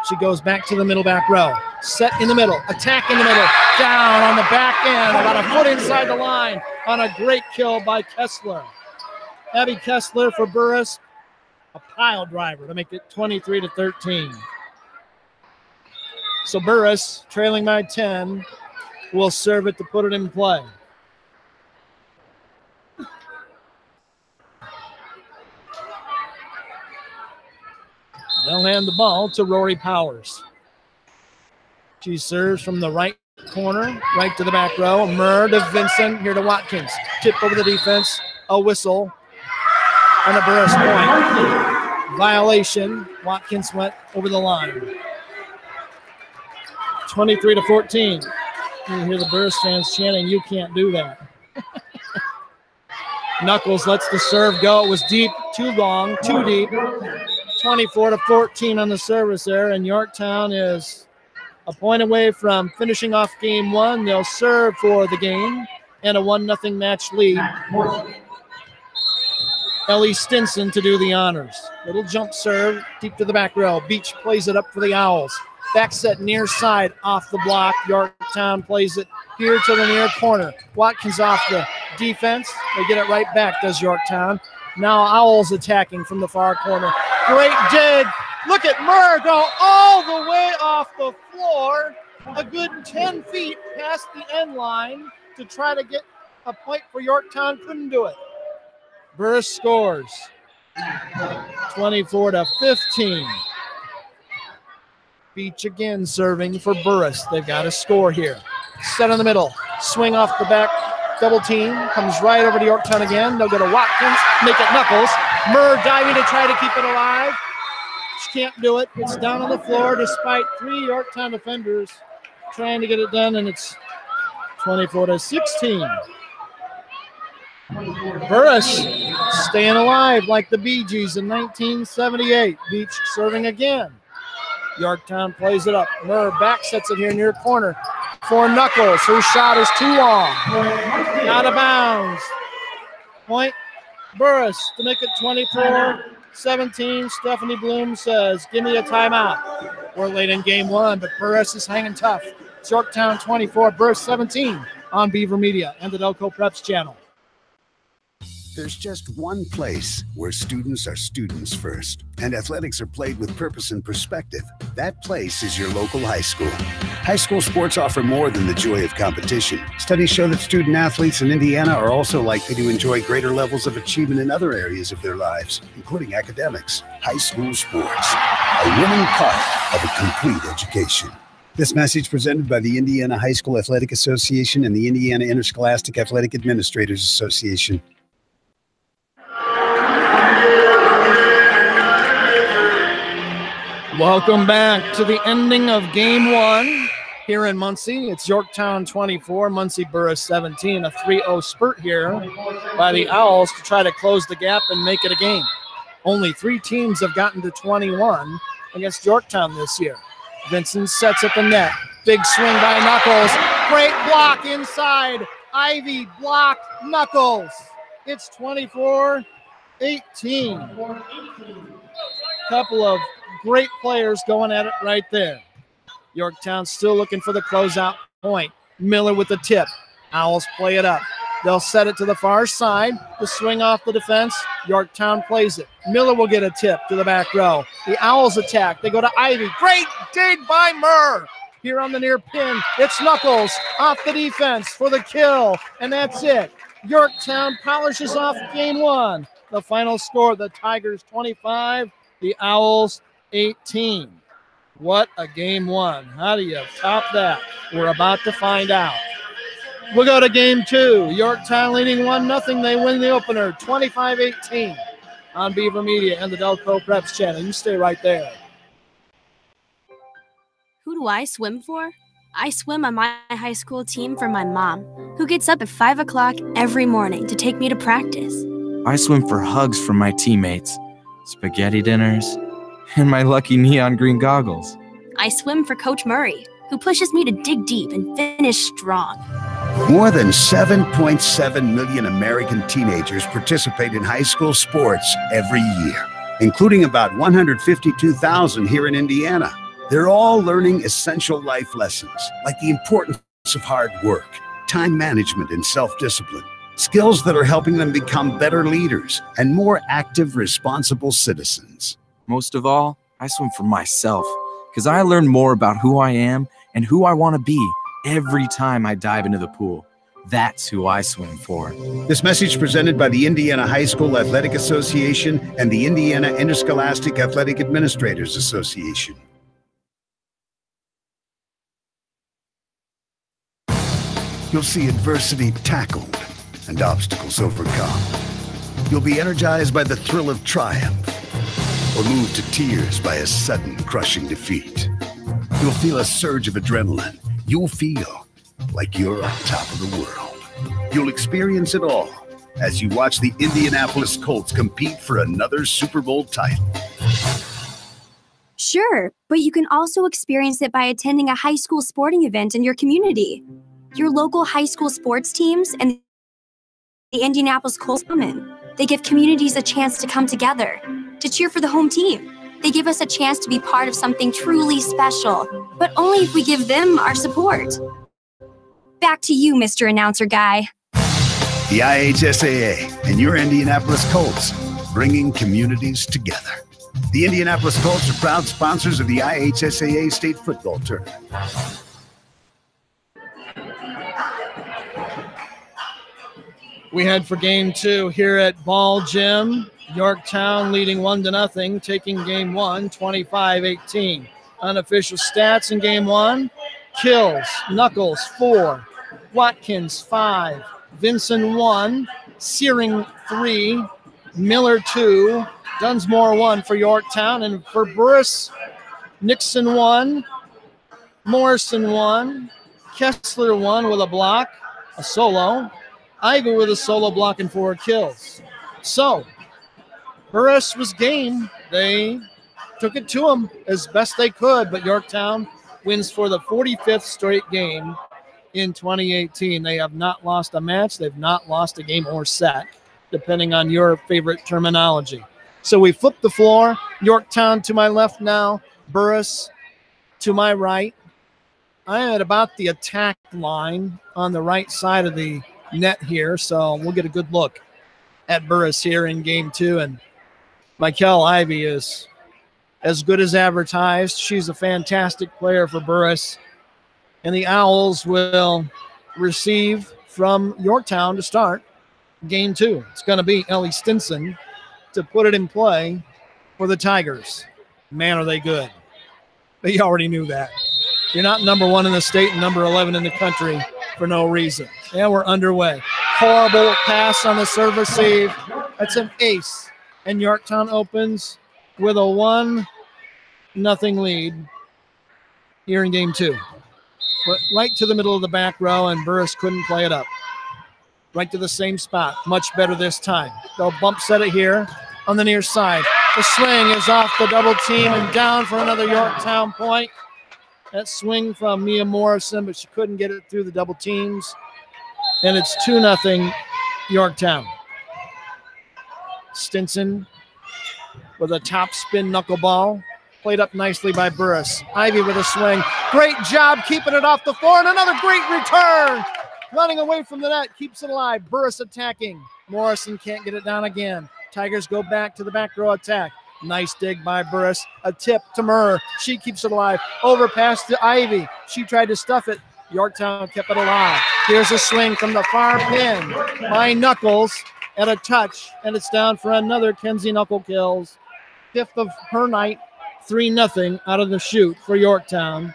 She goes back to the middle back row. Set in the middle. Attack in the middle. Down on the back end. About a foot inside the line on a great kill by Kessler. Abby Kessler for Burris. A pile driver to make it 23-13. So Burris, trailing by 10, will serve it to put it in play. They'll hand the ball to Rory Powers. She serves from the right corner, right to the back row. Murr to Vincent, here to Watkins. Tip over the defense, a whistle, and a Burris point. Violation, Watkins went over the line. 23-14. You hear the Burris fans chanting, "You can't do that." Knuckles lets the serve go. It was deep, too long, too deep. 24-14 on the service there, and Yorktown is a point away from finishing off game 1. They'll serve for the game and a 1-0 match lead. Ellie Stinson to do the honors. Little jump serve, deep to the back row. Beach plays it up for the Owls. Back set near side off the block. Yorktown plays it here to the near corner. Watkins off the defense. They get it right back, does Yorktown. Now Owls attacking from the far corner. Great dig. Look at Murr go all the way off the floor. A good 10 feet past the end line to try to get a point for Yorktown. Couldn't do it. Burris scores. 24-15. Beach again serving for Burris. They've got a score here. Set in the middle. Swing off the back. Double team. Comes right over to Yorktown again. They'll go to Watkins. Make it Knuckles. Murr diving to try to keep it alive. She can't do it. It's down on the floor despite 3 Yorktown defenders trying to get it done, and it's 24-16. Burris staying alive like the Bee Gees in 1978. Beach serving again. Yorktown plays it up. Murr back sets it here near corner for Knuckles. Her shot is too long. Out of bounds. Point Burris to make it 24-17. Stephanie Bloom says, give me a timeout. We're late in game 1, but Burris is hanging tough. It's Yorktown 24, Burris 17 on Beaver Media and the Delco Preps channel. There's just one place where students are students first, and athletics are played with purpose and perspective. That place is your local high school. High school sports offer more than the joy of competition. Studies show that student athletes in Indiana are also likely to enjoy greater levels of achievement in other areas of their lives, including academics. High school sports, a winning part of a complete education. This message presented by the Indiana High School Athletic Association and the Indiana Interscholastic Athletic Administrators Association. Welcome back to the ending of game 1 here in Muncie. It's Yorktown 24, Muncie Burris 17. A 3-0 spurt here by the Owls to try to close the gap and make it a game. Only 3 teams have gotten to 21 against Yorktown this year. Vincent sets at the net. Big swing by Knuckles. Great block inside. Ivy blocked Knuckles. It's 24-18. Couple of great players going at it right there. Yorktown still looking for the closeout point. Miller with the tip. Owls play it up. They'll set it to the far side. The swing off the defense. Yorktown plays it. Miller will get a tip to the back row. The Owls attack. They go to Ivy. Great dig by Murr. Here on the near pin, it's Knuckles off the defense for the kill. And that's it. Yorktown polishes off game 1. The final score, the Tigers 25, the Owls 18. What a game 1. How do you top that? We're about to find out. We'll go to game 2. Yorktown leading 1-0. They win the opener 25-18 on Beaver Media and the Delco Preps channel. You stay right there. Who do I swim for? I swim on my high school team for my mom, who gets up at 5 o'clock every morning to take me to practice. I swim for hugs from my teammates, spaghetti dinners, and my lucky neon green goggles. I swim for Coach Murray, who pushes me to dig deep and finish strong. More than 7.7 million American teenagers participate in high school sports every year, including about 152,000 here in Indiana. They're all learning essential life lessons like the importance of hard work, time management, and self-discipline. Skills that are helping them become better leaders and more active, responsible citizens. Most of all, I swim for myself because I learn more about who I am and who I want to be every time I dive into the pool. That's who I swim for. This message presented by the Indiana High School Athletic Association and the Indiana Interscholastic Athletic Administrators Association. You'll see adversity tackled and obstacles overcome. You'll be energized by the thrill of triumph or moved to tears by a sudden crushing defeat. You'll feel a surge of adrenaline. You'll feel like you're on top of the world. You'll experience it all as you watch the Indianapolis Colts compete for another Super Bowl title. Sure, but you can also experience it by attending a high school sporting event in your community. Your local high school sports teams and the Indianapolis Colts come in. They give communities a chance to come together, to cheer for the home team. They give us a chance to be part of something truly special, but only if we give them our support. Back to you, Mr. Announcer Guy. The IHSAA and your Indianapolis Colts, bringing communities together. The Indianapolis Colts are proud sponsors of the IHSAA State Football Tournament. We head for game 2 here at Ball Gym. Yorktown leading 1-0, taking game one, 25-18. Unofficial stats in game one: kills, Knuckles 4, Watkins 5, Vinson 1, Searing 3, Miller 2, Dunsmore 1 for Yorktown. And for Burris, Nixon 1, Morrison 1, Kessler 1 with a block, a solo, Ivy with a solo block and 4 kills. So Burris was game. They took it to them as best they could, but Yorktown wins for the 45th straight game in 2018. They have not lost a match. They've not lost a game or set, depending on your favorite terminology. So we flip the floor. Yorktown to my left now, Burris to my right. I am at about the attack line on the right side of the net here, so we'll get a good look at Burris here in game two. And Michael Ivy is as good as advertised. She's a fantastic player for Burris. And the Owls will receive from Yorktown to start game two. It's going to be Ellie Stinson to put it in play for the Tigers. Man, are they good. But you already knew that. You're not number 1 in the state and number 11 in the country for no reason. And we're underway. Horrible pass on the serve receive. That's an ace. And Yorktown opens with a 1-0 lead here in game two. But right to the middle of the back row, and Burris couldn't play it up. Right to the same spot. Much better this time. They'll bump set it here on the near side. The swing is off the double team and down for another Yorktown point. That swing from Mia Morrison, but she couldn't get it through the double teams. And it's 2-0 Yorktown. Stinson with a top spin knuckleball. Played up nicely by Burris. Ivy with a swing. Great job keeping it off the floor, and another great return. Running away from the net, keeps it alive. Burris attacking. Morrison can't get it down again. Tigers go back to the back row attack. Nice dig by Burris. A tip to Murr. She keeps it alive. Overpass to Ivy. She tried to stuff it. Yorktown kept it alive. Here's a swing from the far pin by Knuckles at a touch, and it's down for another Kenzie Knuckle kills. 5th of her night. 3-0 out of the chute for Yorktown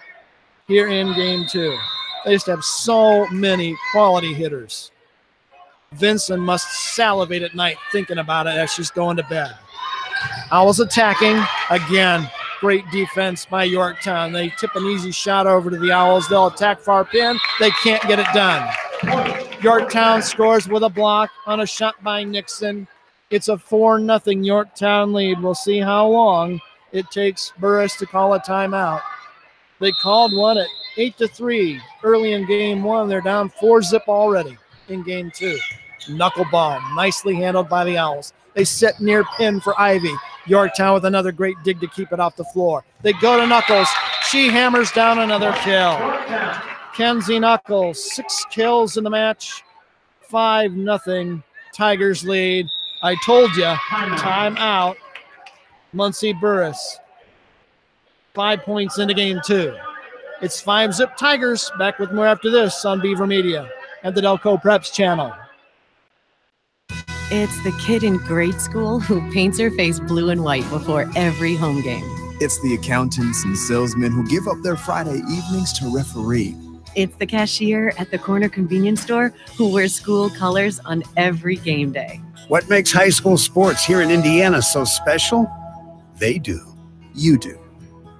here in game two. They just have so many quality hitters. Vincent must salivate at night thinking about it as she's going to bed. Owls attacking. Again, great defense by Yorktown. They tip an easy shot over to the Owls. They'll attack far pin. They can't get it done. Yorktown scores with a block on a shot by Nixon. It's a 4-0 Yorktown lead. We'll see how long it takes Burris to call a timeout. They called one at 8-3 early in game one. They're down 4-0 already in game two. Knuckleball nicely handled by the Owls. They sit near pin for Ivy. Yorktown with another great dig to keep it off the floor. They go to Knuckles. She hammers down another kill. Kenzie Knuckles, 6 kills in the match. 5-0 Tigers lead. I told you, timeout. Muncie Burris, 5 points into game two. It's 5-0 Tigers. Back with more after this on Beaver Media and the Delco Preps channel. It's the kid in grade school who paints her face blue and white before every home game. It's the accountants and salesmen who give up their Friday evenings to referee. It's the cashier at the corner convenience store who wears school colors on every game day. What makes high school sports here in Indiana so special? They do. You do.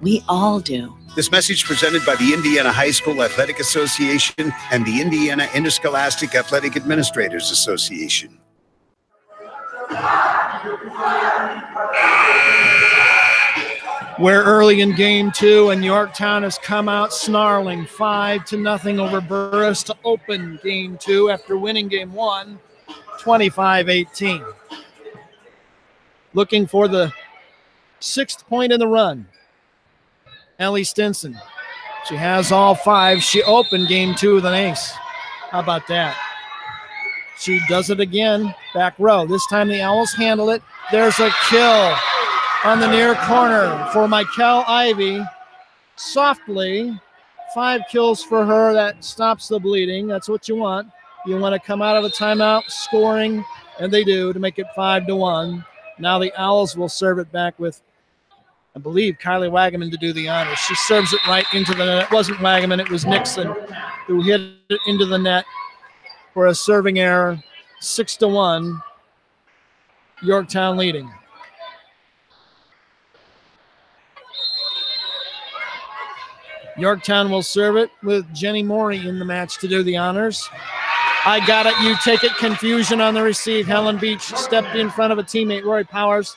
We all do. This message presented by the Indiana High School Athletic Association and the Indiana Interscholastic Athletic Administrators Association. We're early in game two, and Yorktown has come out snarling 5-0 over Burris to open game two after winning game one, 25-18. Looking for the 6th point in the run. Ellie Stinson. She has all 5. She opened game two with an ace. How about that? She does it again. Back row. This time the Owls handle it. There's a kill on the near corner for Michael Ivy. Softly. 5 kills for her. That stops the bleeding. That's what you want. You want to come out of a timeout scoring, and they do, to make it 5-1. Now the Owls will serve it back with, I believe, Kylie Wagaman to do the honors. She serves it right into the net. It wasn't Wagaman, it was Nixon who hit it into the net for a serving error. 6-1, Yorktown leading. Yorktown will serve it with Jenny Morey in the match to do the honors. I got it, you take it. Confusion on the receive. Helen Beach stepped in front of a teammate, Rory Powers.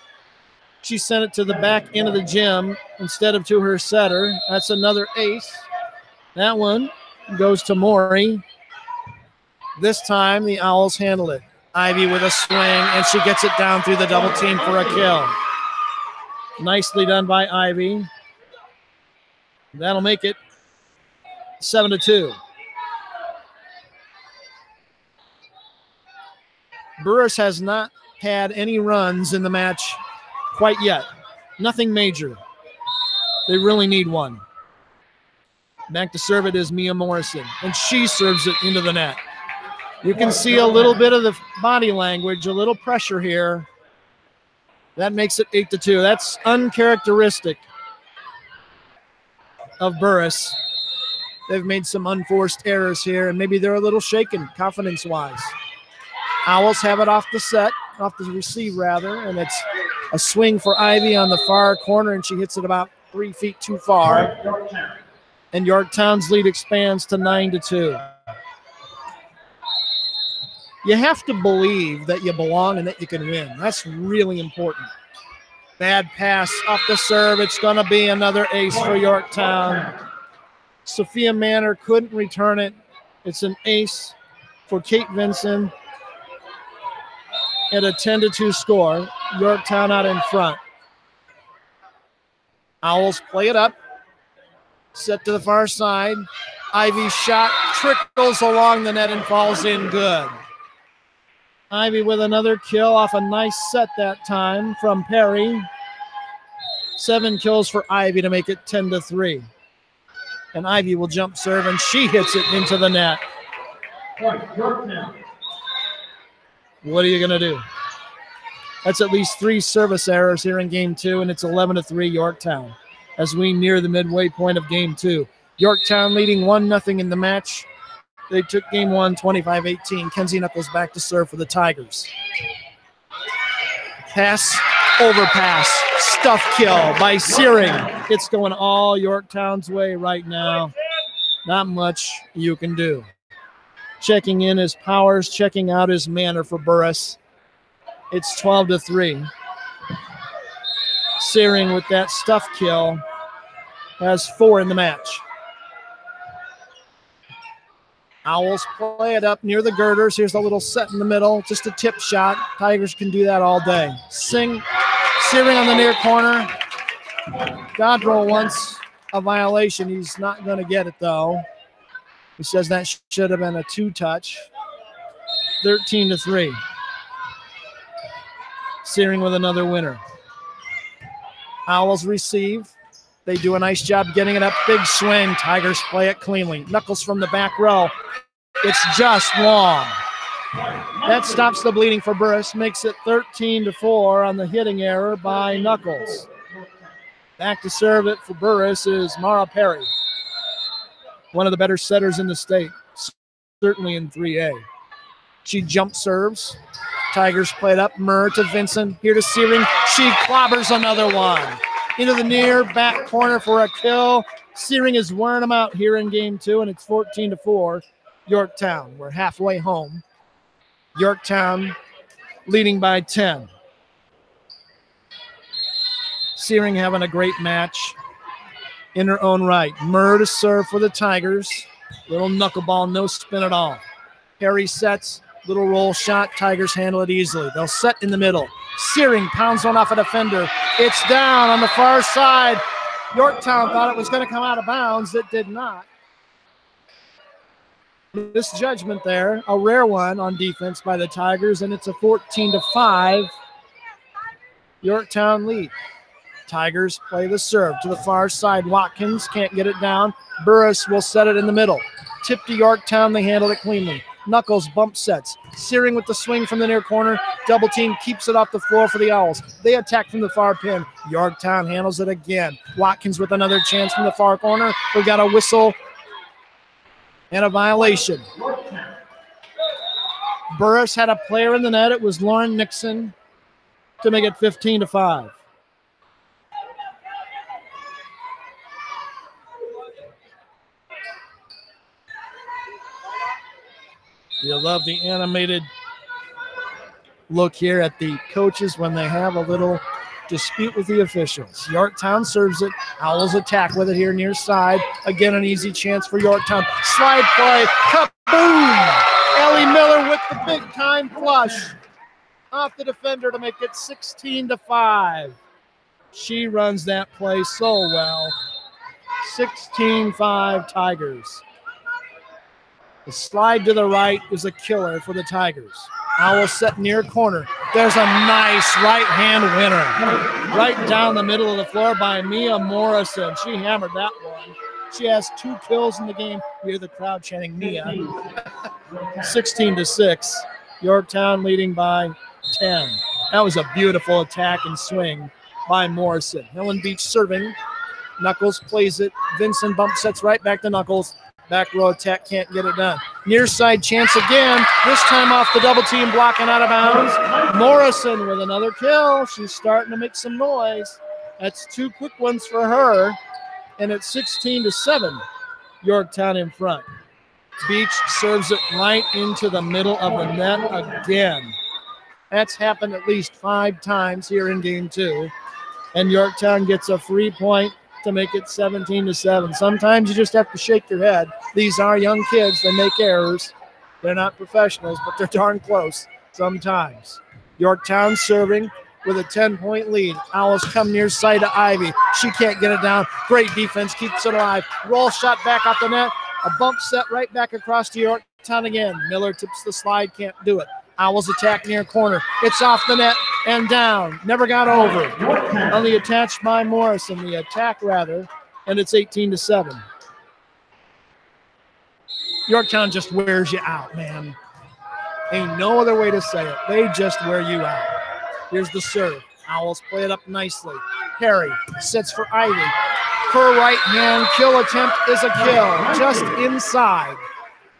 She sent it to the back end of the gym instead of to her setter. That's another ace. That one goes to Morey. This time the Owls handle it. Ivy with a swing, and she gets it down through the double team for a kill. Nicely done by Ivy. That'll make it 7-2. Burris has not had any runs in the match quite yet. Nothing major. They really need one. Back to serve it is Mia Morrison, and she serves it into the net. You can see a little bit of the body language, a little pressure here. That makes it 8-2. That's uncharacteristic of Burris. They've made some unforced errors here, and maybe they're a little shaken confidence-wise. Owls have it off the receive rather, and it's a swing for Ivy on the far corner, and she hits it about 3 feet too far. And Yorktown's lead expands to 9-2. You have to believe that you belong and that you can win. That's really important. Bad pass off the serve. It's going to be another ace for Yorktown. Sophia Manor couldn't return it. It's an ace for Kate Vinson at a 10-2 score. Yorktown out in front. Owls play it up. Set to the far side. Ivy's shot trickles along the net and falls in good. Ivy with another kill off a nice set that time from Perry. 7 kills for Ivy to make it 10-3. And Ivy will jump serve, and she hits it into the net. What are you going to do? That's at least 3 service errors here in game 2, and it's 11-3 Yorktown as we near the midway point of game 2. Yorktown leading 1-0 in the match. They took game 1, 25-18. Kenzie Knuckles back to serve for the Tigers. Pass, overpass, stuff kill by Searing. It's going all Yorktown's way right now. Not much you can do. Checking in is Powers, checking out is Manor for Burris. It's 12-3. Searing with that stuff kill has 4 in the match. Owls play it up near the girders. Here's a little set in the middle, just a tip shot. Tigers can do that all day. Searing on the near corner. Godrow wants a violation. He's not going to get it, though. He says that should have been a 2-touch. 13-3. Searing with another winner. Owls receive. They do a nice job getting it up. Big swing. Tigers play it cleanly. Knuckles from the back row. It's just long. That stops the bleeding for Burris. Makes it 13-4 on the hitting error by Knuckles. Back to serve it for Burris is Mara Perry. One of the better setters in the state. Certainly in 3A. She jump serves. Tigers played up. Murr to Vincent. Here to Searing. She clobbers another one. Into the near back corner for a kill. Searing is wearing them out here in game 2, and it's 14-4 Yorktown. We're halfway home. Yorktown leading by 10. Searing having a great match in her own right. Murr to serve for the Tigers. Little knuckleball, no spin at all. Perry sets. Little roll shot. Tigers handle it easily. They'll set in the middle. Searing pounds one off a defender. It's down on the far side. Yorktown thought it was going to come out of bounds. It did not. Misjudgment there. A rare one on defense by the Tigers, and it's a 14-5 Yorktown lead. Tigers play the serve to the far side. Watkins can't get it down. Burris will set it in the middle. Tip to Yorktown. They handle it cleanly. Knuckles bump sets. Searing with the swing from the near corner. Double team keeps it off the floor for the Owls. They attack from the far pin. Yorktown handles it again. Watkins with another chance from the far corner. We've got a whistle and a violation. Burris had a player in the net. It was Lauren Nixon to make it 15-5. You love the animated look here at the coaches when they have a little dispute with the officials. Yorktown serves it. Owls attack with it here near side. Again, an easy chance for Yorktown. Slide play. Kaboom! Ellie Miller with the big-time flush off the defender to make it 16-5. She runs that play so well. 16-5 Tigers. The slide to the right is a killer for the Tigers. Owls set near corner. There's a nice right-hand winner. Right down the middle of the floor by Mia Morrison. She hammered that one. She has 2 kills in the game. You hear the crowd chanting Mia. 16-6. Yorktown leading by 10. That was a beautiful attack and swing by Morrison. Helen Beach serving. Knuckles plays it. Vincent bump sets right back to Knuckles. Back row attack, can't get it done. Near side chance again. This time off the double team, blocking out of bounds. Morrison with another kill. She's starting to make some noise. That's 2 quick ones for her. And it's 16-7. Yorktown in front. Beach serves it right into the middle of the net again. That's happened at least 5 times here in game 2. And Yorktown gets a free point to make it 17-7. Sometimes you just have to shake your head. These are young kids. They make errors. They're not professionals, but they're darn close sometimes. Yorktown serving with a 10-point lead. Owls come near side to Ivy. She can't get it down. Great defense, keeps it alive. Roll shot back off the net. A bump set right back across to Yorktown again. Miller tips the slide, can't do it. Owls attack near corner. It's off the net and down. Never got over. Only attached by Morrison, the attack rather, and it's 18-7. Yorktown just wears you out, man. Ain't no other way to say it. They just wear you out. Here's the serve. Owls play it up nicely. Harry sets for Ivy. Her right hand kill attempt is a kill, just inside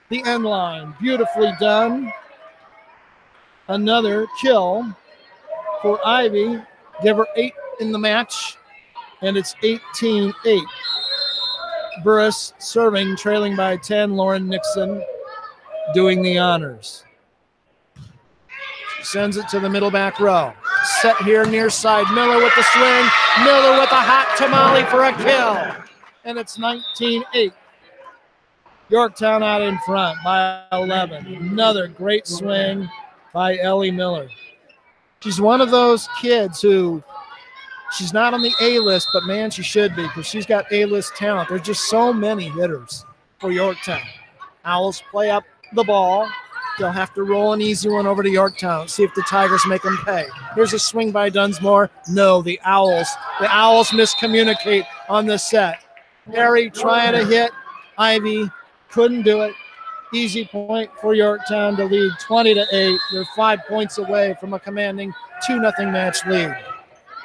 the end line. Beautifully done. Another kill for Ivy. Give her 8 in the match, and it's 18-8. Burris serving, trailing by 10. Lauren Nixon doing the honors. She sends it to the middle back row. Set here near side. Miller with the swing. Miller with a hot tamale for a kill. And it's 19-8. Yorktown out in front by 11. Another great swing by Ellie Miller. She's one of those kids who, she's not on the A-list, but man, she should be because she's got A-list talent. There's just so many hitters for Yorktown. Owls play up the ball. They'll have to roll an easy one over to Yorktown, see if the Tigers make them pay. Here's a swing by Dunsmore. No, the Owls miscommunicate on the set. Harry trying to hit. Ivy couldn't do it. Easy point for Yorktown to lead 20-8. They're 5 points away from a commanding 2-0 match lead.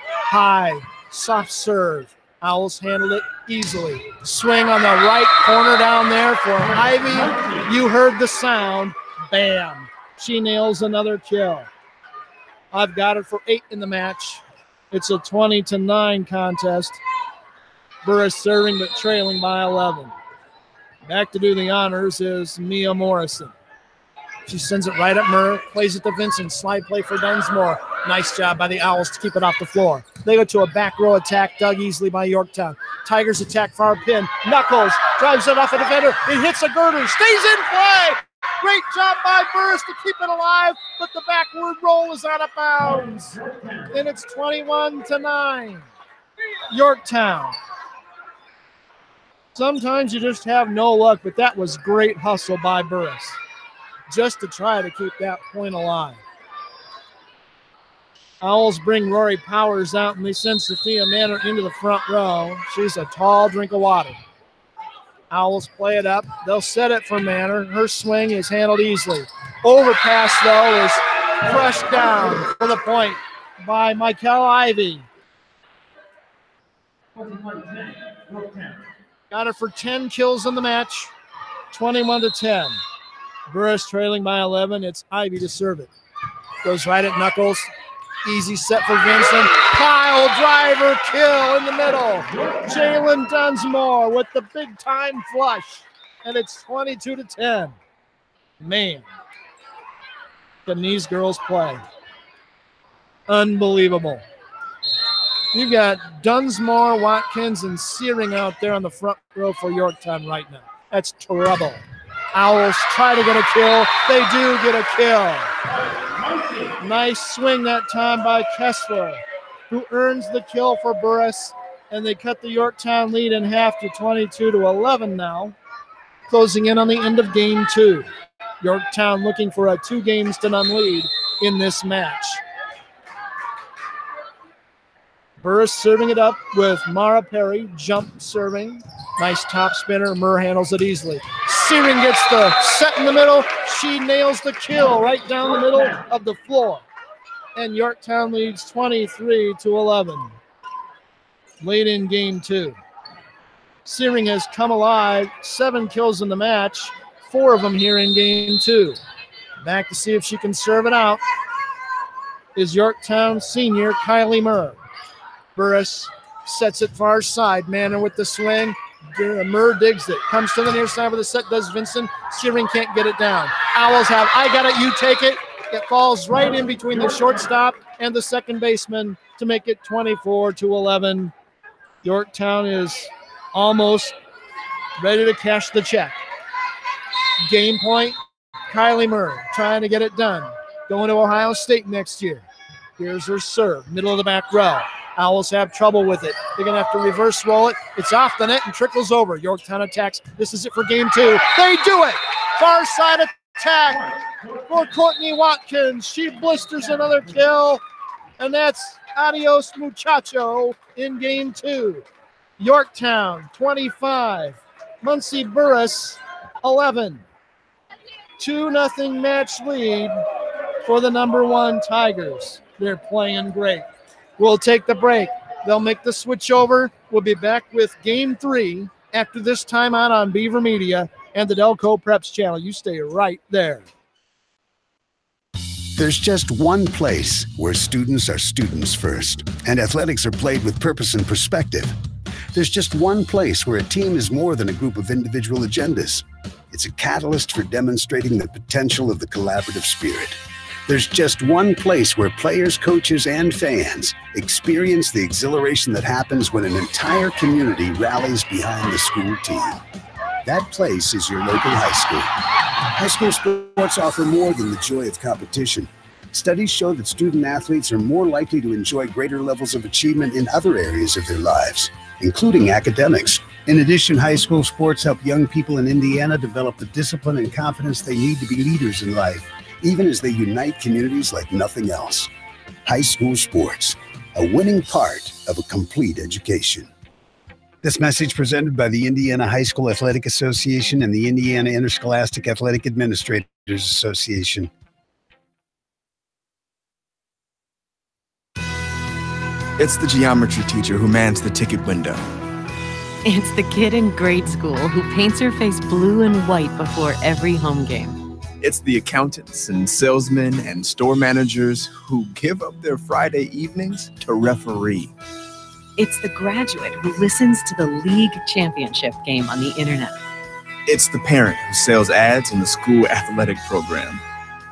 High, soft serve. Owls handled it easily. Swing on the right corner down there for Ivy. You heard the sound. Bam. She nails another kill. I've got it for 8 in the match. It's a 20-9 contest. Burris serving but trailing by 11. Back to do the honors is Mia Morrison. She sends it right at Murr, plays it to Vincent. Slide play for Dunsmore. Nice job by the Owls to keep it off the floor. They go to a back row attack, dug easily by Yorktown. Tigers attack far pin. Knuckles drives it off a defender. He hits a girder, stays in play. Great job by Burris to keep it alive, but the backward roll is out of bounds. And it's 21-9. Yorktown. Sometimes you just have no luck, but that was great hustle by Burris just to try to keep that point alive. Owls bring Rory Powers out, and they send Sophia Manor into the front row. She's a tall drink of water. Owls play it up. They'll set it for Manor. Her swing is handled easily. Overpass, though, is crushed down for the point by Michael Ivy. Got her for 10 kills in the match, 21-10. Burris trailing by 11. It's Ivy to serve it. Goes right at Knuckles. Easy set for Vincent. Pile driver kill in the middle. Jalen Dunsmore with the big time flush. And it's 22-10. Man, can these girls play? Unbelievable. You've got Dunsmore, Watkins, and Searing out there on the front row for Yorktown right now. That's trouble. Owls try to get a kill. They do get a kill. Nice swing that time by Kessler, who earns the kill for Burris, and they cut the Yorktown lead in half to 22-11 now, closing in on the end of game 2. Yorktown looking for a 2-0 lead in this match. Burris serving it up with Mara Perry, jump serving. Nice top spinner. Murr handles it easily. Searing gets the set in the middle. She nails the kill right down the middle of the floor. And Yorktown leads 23-11. Late in game 2. Searing has come alive. 7 kills in the match. 4 of them here in game 2. Back to see if she can serve it out is Yorktown senior Kylie Murr. Burris sets it far side. Manor with the swing. Murr digs it. Comes to the near side with the set. Does Vincent. Searing can't get it down. Owls have, I got it, you take it. It falls right in between the shortstop and the second baseman to make it 24-11. Yorktown is almost ready to cash the check. Game point, Kylie Murr trying to get it done. Going to Ohio State next year. Here's her serve, middle of the back row. Owls have trouble with it. They're going to have to reverse roll it. It's off the net and trickles over. Yorktown attacks. This is it for game 2. They do it. Far side attack for Courtney Watkins. She blisters another kill. And that's adios muchacho in game 2. Yorktown 25. Muncie Burris 11. 2-0 match lead for the number 1 Tigers. They're playing great. We'll take the break. They'll make the switch over. We'll be back with game 3 after this timeout on Beaver Media and the Delco Preps channel. You stay right there. There's just one place where students are students first, and athletics are played with purpose and perspective. There's just one place where a team is more than a group of individual agendas. It's a catalyst for demonstrating the potential of the collaborative spirit. There's just one place where players, coaches, and fans experience the exhilaration that happens when an entire community rallies behind the school team. That place is your local high school. High school sports offer more than the joy of competition. Studies show that student athletes are more likely to enjoy greater levels of achievement in other areas of their lives, including academics. In addition, high school sports help young people in Indiana develop the discipline and confidence they need to be leaders in life, even as they unite communities like nothing else. High school sports, a winning part of a complete education. This message presented by the Indiana High School Athletic Association and the Indiana Interscholastic Athletic Administrators Association. It's the geometry teacher who mans the ticket window. It's the kid in grade school who paints her face blue and white before every home game. It's the accountants and salesmen and store managers who give up their Friday evenings to referee. It's the graduate who listens to the league championship game on the internet. It's the parent who sells ads in the school athletic program.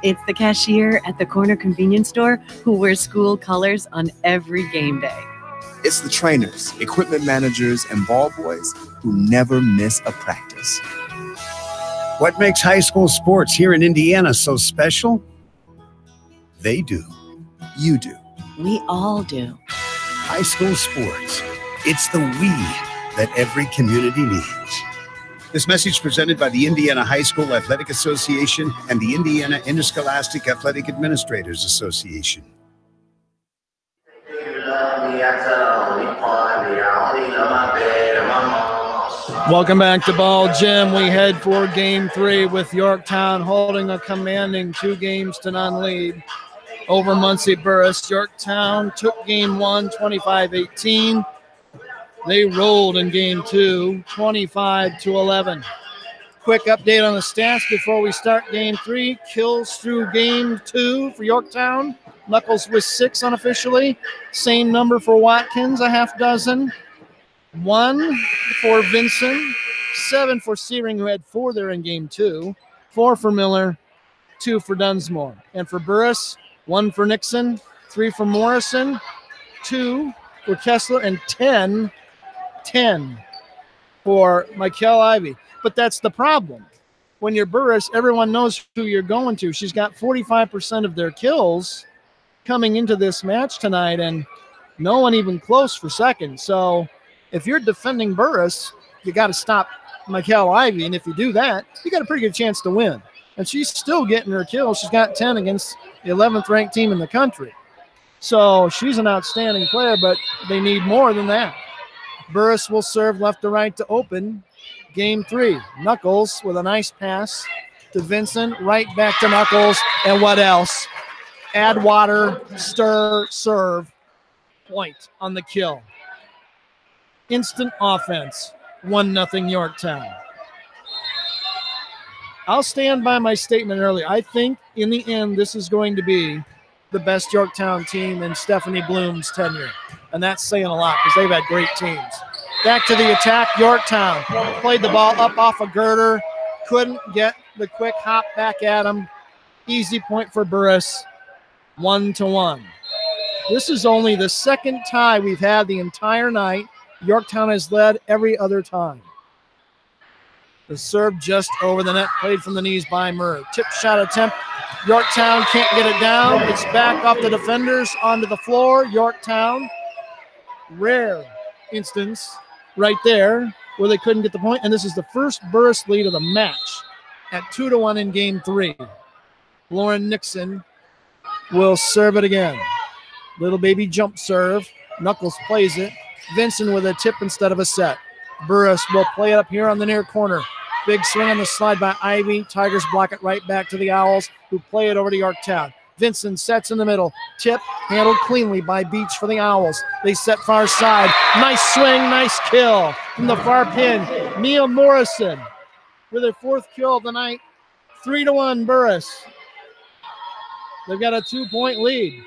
It's the cashier at the corner convenience store who wears school colors on every game day. It's the trainers, equipment managers, and ball boys who never miss a practice. What makes high school sports here in Indiana so special? They do. You do. We all do. High school sports. It's the we that every community needs. This message presented by the Indiana High School Athletic Association and the Indiana Interscholastic Athletic Administrators Association. Welcome back to Ball Gym. We head for game 3 with Yorktown holding a commanding 2-0 lead over Muncie Burris. Yorktown took game 1, 25-18. They rolled in game 2, 25-11. Quick update on the stats before we start game 3. Kills through game 2 for Yorktown. Knuckles with 6 unofficially. Same number for Watkins, a half dozen. 1 for Vincent, 7 for Searing, who had 4 there in game 2, 4 for Miller, 2 for Dunsmore. And for Burris, 1 for Nixon, 3 for Morrison, 2 for Kessler, and 10 for Michael Ivy. But that's the problem. When you're Burris, everyone knows who you're going to. She's got 45% of their kills coming into this match tonight, and no one even close for second. So if you're defending Burris, you got to stop Michael Ivy, and if you do that, you got a pretty good chance to win. And she's still getting her kills. She's got 10 against the 11th ranked team in the country. So she's an outstanding player, but they need more than that. Burris will serve left to right to open game 3. Knuckles with a nice pass to Vincent, right back to Knuckles, and what else? Add water, stir, serve, point on the kill. Instant offense, 1-0 Yorktown. I'll stand by my statement earlier. I think in the end, this is going to be the best Yorktown team in Stephanie Bloom's tenure. And that's saying a lot because they've had great teams. Back to the attack, Yorktown. Played the ball up off a girder. Couldn't get the quick hop back at him. Easy point for Burris, 1-1. This is only the second tie we've had the entire night. Yorktown has led every other time. The serve just over the net, played from the knees by Murray. Tip shot attempt. Yorktown can't get it down. It's back off the defenders onto the floor. Yorktown, rare instance right there where they couldn't get the point. And this is the first Burris lead of the match at 2-1 in game 3. Lauren Nixon will serve it again. Little baby jump serve. Knuckles plays it. Vincent with a tip instead of a set. Burris will play it up here on the near corner. Big swing on the slide by Ivy. Tigers block it right back to the Owls, who play it over to Yorktown. Vincent sets in the middle. Tip handled cleanly by Beach for the Owls. They set far side. Nice swing, nice kill from the far pin. Neil Morrison with their 4th kill of the night. 3-1 Burris. They've got a 2-point lead.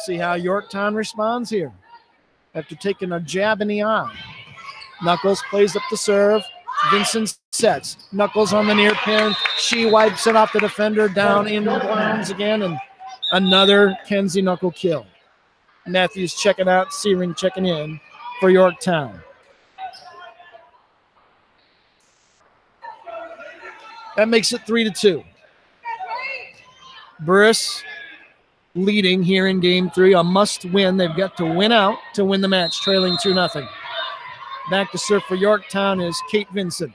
See how Yorktown responds here after taking a jab in the eye. Knuckles plays up the serve. Vincent sets. Knuckles on the near pin. She wipes it off the defender, down in bounds again, and another Kenzie Knuckle kill. Matthews checking out, Searing checking in for Yorktown. That makes it 3-2. Burris leading here in game 3, a must win. They've got to win out to win the match, trailing 2-0. Back to serve for Yorktown is Kate Vincent.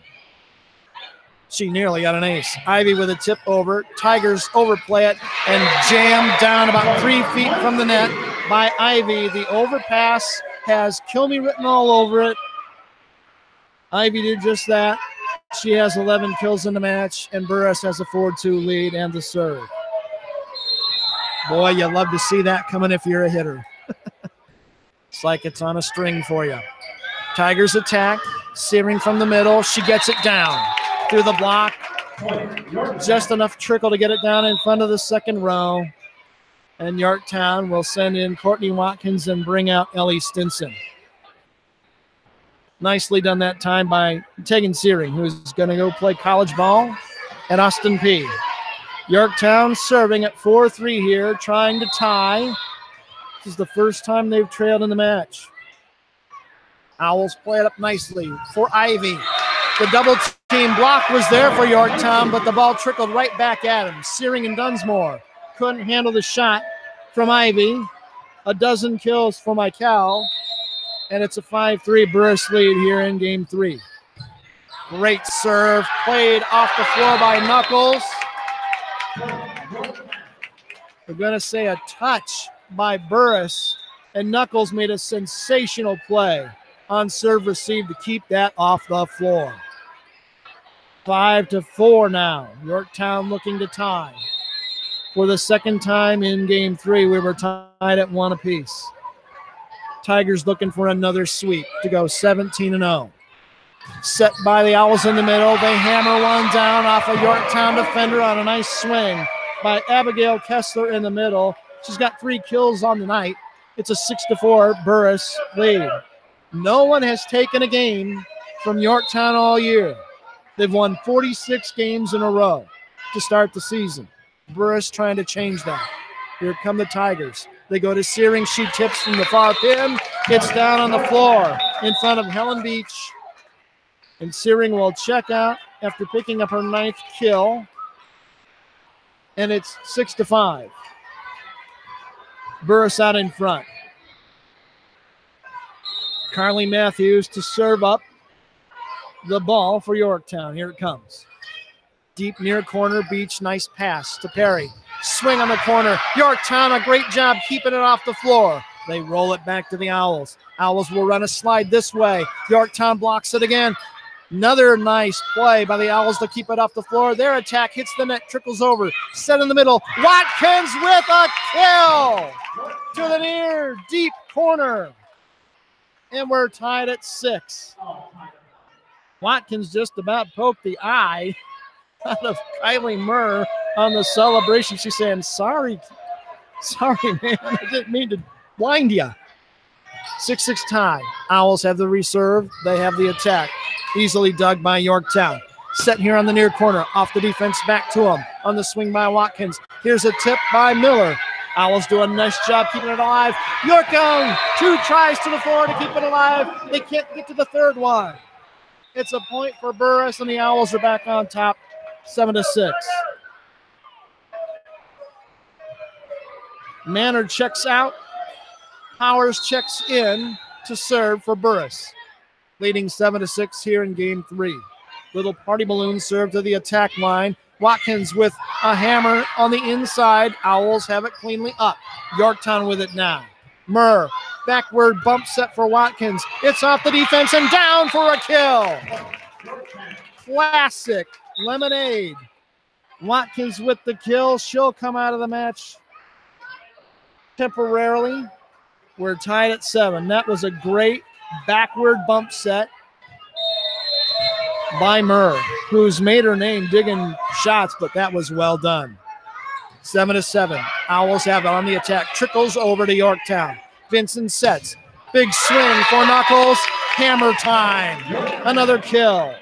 She nearly got an ace. Ivy with a tip over. Tigers overplay it and jam down about 3 feet from the net by Ivy. The overpass has "Kill Me" written all over it. Ivy did just that. She has 11 kills in the match, and Burris has a 4-2 lead and the serve. Boy, you love to see that coming if you're a hitter. It's like it's on a string for you. Tigers attack. Searing from the middle. She gets it down through the block. Just enough trickle to get it down in front of the second row. And Yorktown will send in Courtney Watkins and bring out Ellie Stinson. Nicely done that time by Tegan Searing, who's going to go play college ball at Austin P. Yorktown serving at 4-3 here, trying to tie. This is the first time they've trailed in the match. Owls play it up nicely for Ivy. The double team block was there for Yorktown, but the ball trickled right back at him. Searing and Dunsmore couldn't handle the shot from Ivy. A dozen kills for Michael, and it's a 5-3 Burris lead here in game 3. Great serve, played off the floor by Knuckles. We're going to say a touch by Burris, And Knuckles made a sensational play on serve receive to keep that off the floor. 5-4 now. Yorktown looking to tie. For the second time in game 3, we were tied at 1 apiece. Tigers looking for another sweep to go 17-0. Set by the Owls in the middle. They hammer one down off a Yorktown defender on a nice swing by Abigail Kessler in the middle. She's got 3 kills on the night. It's a 6-4 Burris lead. No one has taken a game from Yorktown all year. They've won 46 games in a row to start the season. Burris trying to change that. Here come the Tigers. They go to Searing. She tips from the far pin. It's down on the floor in front of Helen Beach. And Searing will check out after picking up her 9th kill. And it's 6-5. Burris out in front. Carly Matthews to serve up the ball for Yorktown. Here it comes. Deep near corner, Beach, nice pass to Perry. Swing on the corner. Yorktown, a great job keeping it off the floor. They roll it back to the Owls. Owls will run a slide this way. Yorktown blocks it again. Another nice play by the Owls to keep it off the floor. Their attack hits the net, trickles over. Set in the middle. Watkins with a kill to the near deep corner. And we're tied at 6. Watkins just about poked the eye out of Kylie Murr on the celebration. She's saying, sorry, man. I didn't mean to blind you. 6-6 tie. Owls have the reserve. They have the attack. Easily dug by Yorktown. Set here on the near corner. Off the defense, back to him. On the swing by Watkins. Here's a tip by Miller. Owls do a nice job keeping it alive. Yorktown, 2 tries to the floor to keep it alive. They can't get to the third one. It's a point for Burris, and the Owls are back on top, 7-6. Manor checks out. Powers checks in to serve for Burris. Leading 7-6 here in game 3. Little party balloon serve to the attack line. Watkins with a hammer on the inside. Owls have it cleanly up. Yorktown with it now. Murr, backward bump set for Watkins. It's off the defense and down for a kill. Classic lemonade. Watkins with the kill. She'll come out of the match temporarily. We're tied at 7. That was a great backward bump set by Murr, who's made her name digging shots, but that was well done. 7-7. Owls have it on the attack. Trickles over to Yorktown. Vincent sets. Big swing for Knuckles. Hammer time. Another kill.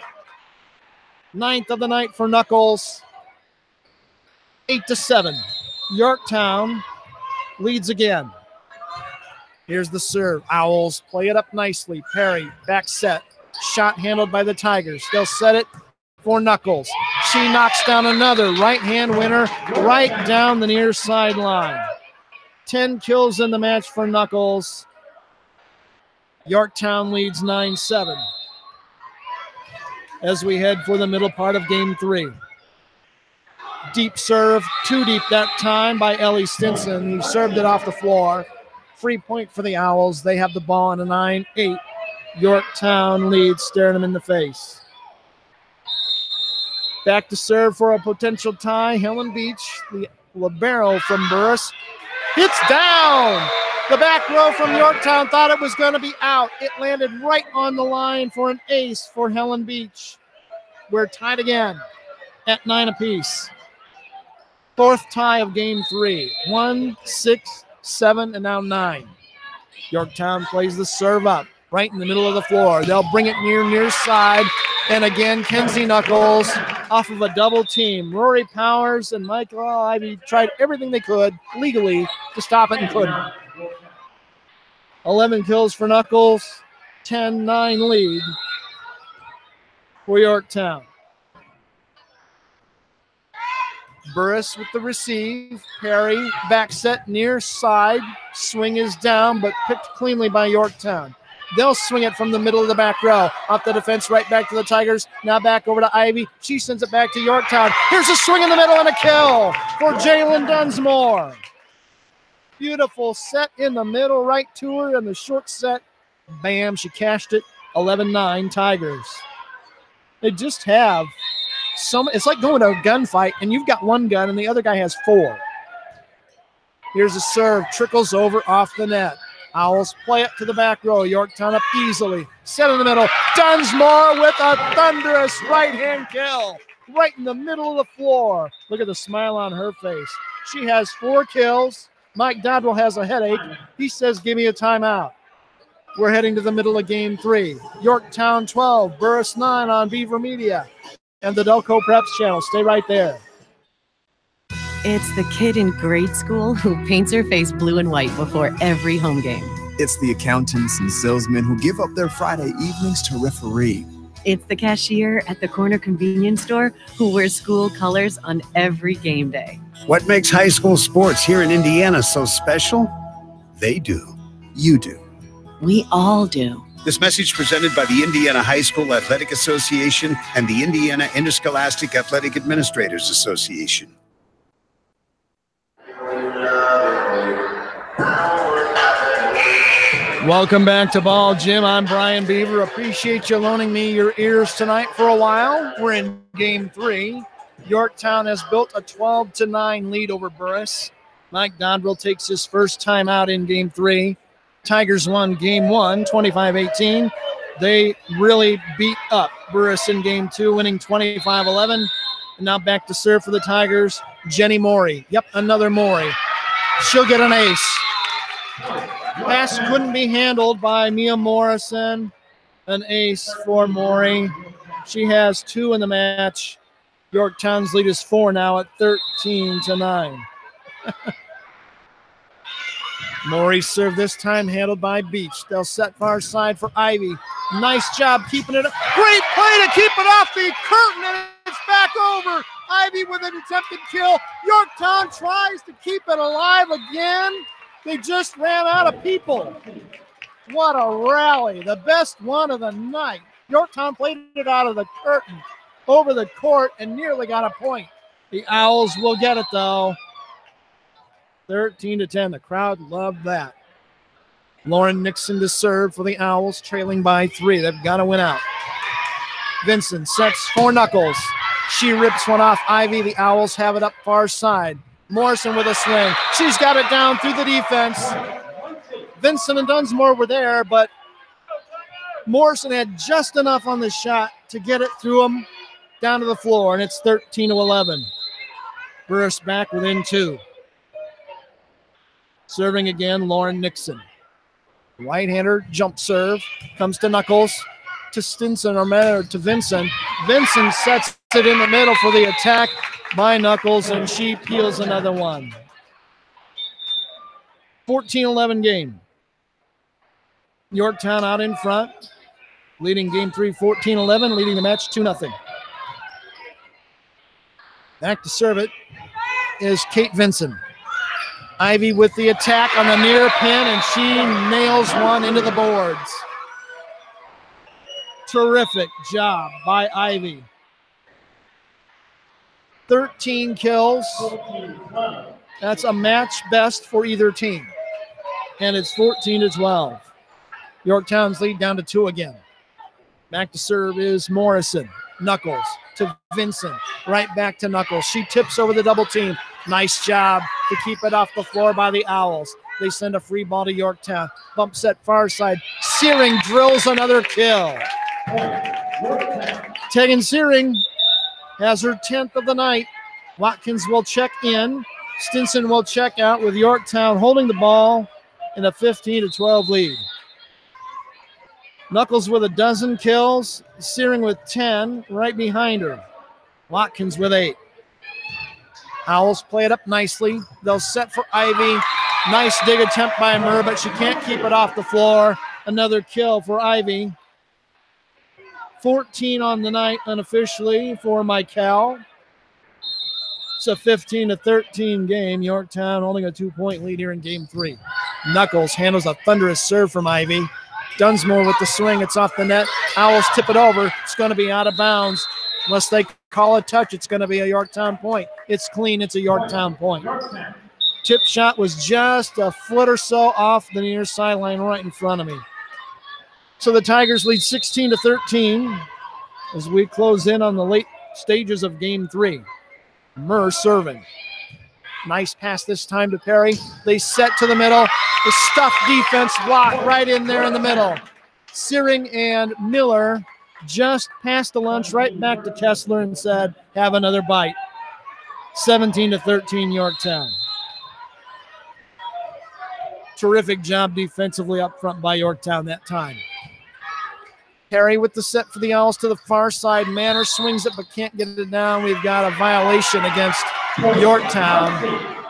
9th of the night for Knuckles. 8-7. Yorktown leads again. Here's the serve. Owls play it up nicely. Perry, back set. Shot handled by the Tigers. They'll set it for Knuckles. She knocks down another right-hand winner right down the near sideline. 10 kills in the match for Knuckles. Yorktown leads 9-7 as we head for the middle part of game 3. Deep serve, too deep that time by Ellie Stinson, who served it off the floor. Free point for the Owls. They have the ball in a 9-8. Yorktown leads, staring them in the face. Back to serve for a potential tie. Helen Beach, the libero from Burris. It's down. The back row from Yorktown thought it was going to be out. It landed right on the line for an ace for Helen Beach. We're tied again at 9 apiece. 4th tie of game 3. 1, 6, 7, and now 9. Yorktown plays the serve up right in the middle of the floor. They'll bring it near side. And again, Kenzie Knuckles off of a double team. Rory Powers and Michael Ivy tried everything they could legally to stop it and couldn't. 11 kills for Knuckles, 10-9 lead for Yorktown. Burris with the receive. Perry, back set near side. Swing is down, but picked cleanly by Yorktown. They'll swing it from the middle of the back row. Off the defense, right back to the Tigers. Now back over to Ivy. She sends it back to Yorktown. Here's a swing in the middle and a kill for Jalen Dunsmore. Beautiful set in the middle, right to her, and the short set, bam, she cashed it. 11-9 Tigers. They just have it's like going to a gunfight and you've got one gun and the other guy has 4. Here's a serve, trickles over off the net. Owls play it to the back row. Yorktown up easily. Set in the middle. Dunsmore with a thunderous right-hand kill right in the middle of the floor. Look at the smile on her face. She has 4 kills. Mike Dodwell has a headache. He says, give me a timeout. We're heading to the middle of game 3. Yorktown 12, Burris 9 on Beaver Media and the Delco Preps channel. Stay right there. It's the kid in grade school who paints her face blue and white before every home game. It's the accountants and salesmen who give up their Friday evenings to referee. It's the cashier at the corner convenience store who wears school colors on every game day. What makes high school sports here in Indiana so special? They do. You do. We all do. This message presented by the Indiana High School Athletic Association and the Indiana Interscholastic Athletic Administrators Association. Welcome back to Ball Gym. I'm Brian Beaver. Appreciate you loaning me your ears tonight for a while. We're in game 3. Yorktown has built a 12-9 lead over Burris. Mike Dodwell takes his first time out in game 3. Tigers won game 1, 25-18. They really beat up Burris in game 2, winning 25-11. And now back to serve for the Tigers, Jenny Morey. Yep, another Morey. She'll get an ace. Pass couldn't be handled by Mia Morrison. An ace for Morey. She has 2 in the match. Yorktown's lead is 4 now at 13-9. Morey's serve this time handled by Beach. They'll set far side for Ivy. Nice job keeping it up. Great play to keep it off the curtain, and it's back over. Ivy with an attempted kill. Yorktown tries to keep it alive again. They just ran out of people. What a rally. The best one of the night. Yorktown played it out of the curtain over the court and nearly got a point. The Owls will get it, though. 13-10. The crowd loved that. Lauren Nixon to serve for the Owls, trailing by 3. They've got to win out. Vincent sets for Knuckles. She rips one off Ivy. The Owls have it up far side. Morrison with a swing. She's got it down through the defense. Vincent and Dunsmore were there, but Morrison had just enough on the shot to get it through him down to the floor, and it's 13-11. Burris back within 2. Serving again, Lauren Nixon. Right-hander jump serve. Comes to Knuckles. To Stinson or to Vincent. Vincent sets it in the middle for the attack by Knuckles, and she peels another one. 14-11 game. Yorktown out in front. Leading game 3, 14-11. Leading the match 2-0. Back to serve it is Kate Vincent. Ivy with the attack on the near pin, and she nails one into the boards. Terrific job by Ivy. 13 kills. That's a match best for either team. And it's 14-12. Yorktown's lead down to 2 again. Back to serve is Morrison. Knuckles to Vincent. Right back to Knuckles. She tips over the double team. Nice job to keep it off the floor by the Owls. They send a free ball to Yorktown. Bump set far side. Searing drills another kill. Tegan Searing has her 10th of the night. Watkins will check in. Stinson will check out with Yorktown holding the ball in a 15-12 lead. Knuckles with a dozen kills. Searing with 10 right behind her. Watkins with 8. Owls play it up nicely. They'll set for Ivy. Nice dig attempt by Murr, but she can't keep it off the floor. Another kill for Ivy. 14 on the night unofficially for Michael. It's a 15-13 game. Yorktown holding a 2-point lead here in game 3. Knuckles handles a thunderous serve from Ivy. Dunsmore with the swing. It's off the net. Owls tip it over. It's going to be out of bounds. Unless they call a touch, it's going to be a Yorktown point. It's clean. It's a Yorktown point. Tip shot was just a foot or so off the near sideline right in front of me. So the Tigers lead 16-13 as we close in on the late stages of game 3. Murr serving. Nice pass this time to Perry. They set to the middle. The stuffed defense block right in there in the middle. Searing and Miller just passed the lunch right back to Kessler and said, have another bite. 17-13 Yorktown. Terrific job defensively up front by Yorktown that time. Perry with the set for the Owls to the far side. Manor swings it but can't get it down. We've got a violation against Yorktown.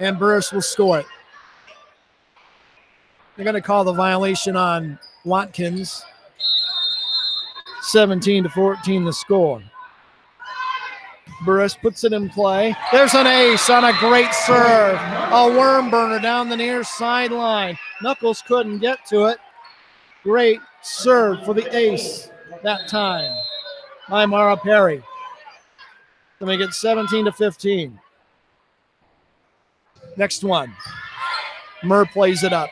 And Burris will score it. They're going to call the violation on Watkins. 17-14 the score. Burris puts it in play. There's an ace on a great serve. A worm burner down the near sideline. Knuckles couldn't get to it. Great serve for the ace that time by Mara Perry to make it 17-15. Next one. Murr plays it up.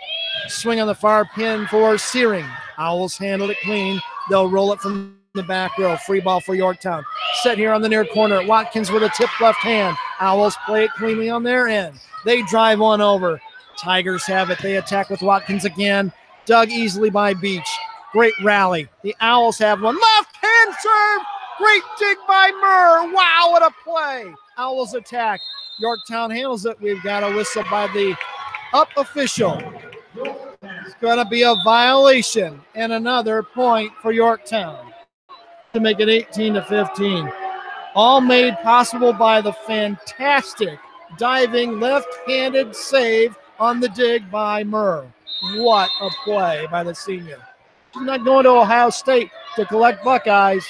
Swing on the far pin for Searing. Owls handled it clean. They'll roll it from the back row. Free ball for Yorktown. Set here on the near corner. Watkins with a tip left hand. Owls play it cleanly on their end. They drive one over. Tigers have it. They attack with Watkins again. Dug easily by Beach. Great rally. The Owls have one. Left hand serve. Great dig by Murr. Wow, what a play. Owls attack. Yorktown handles it. We've got a whistle by the up official. It's going to be a violation and another point for Yorktown to make it 18-15. All made possible by the fantastic diving left-handed save on the dig by Murr. What a play by the senior. He's not going to Ohio State to collect Buckeyes.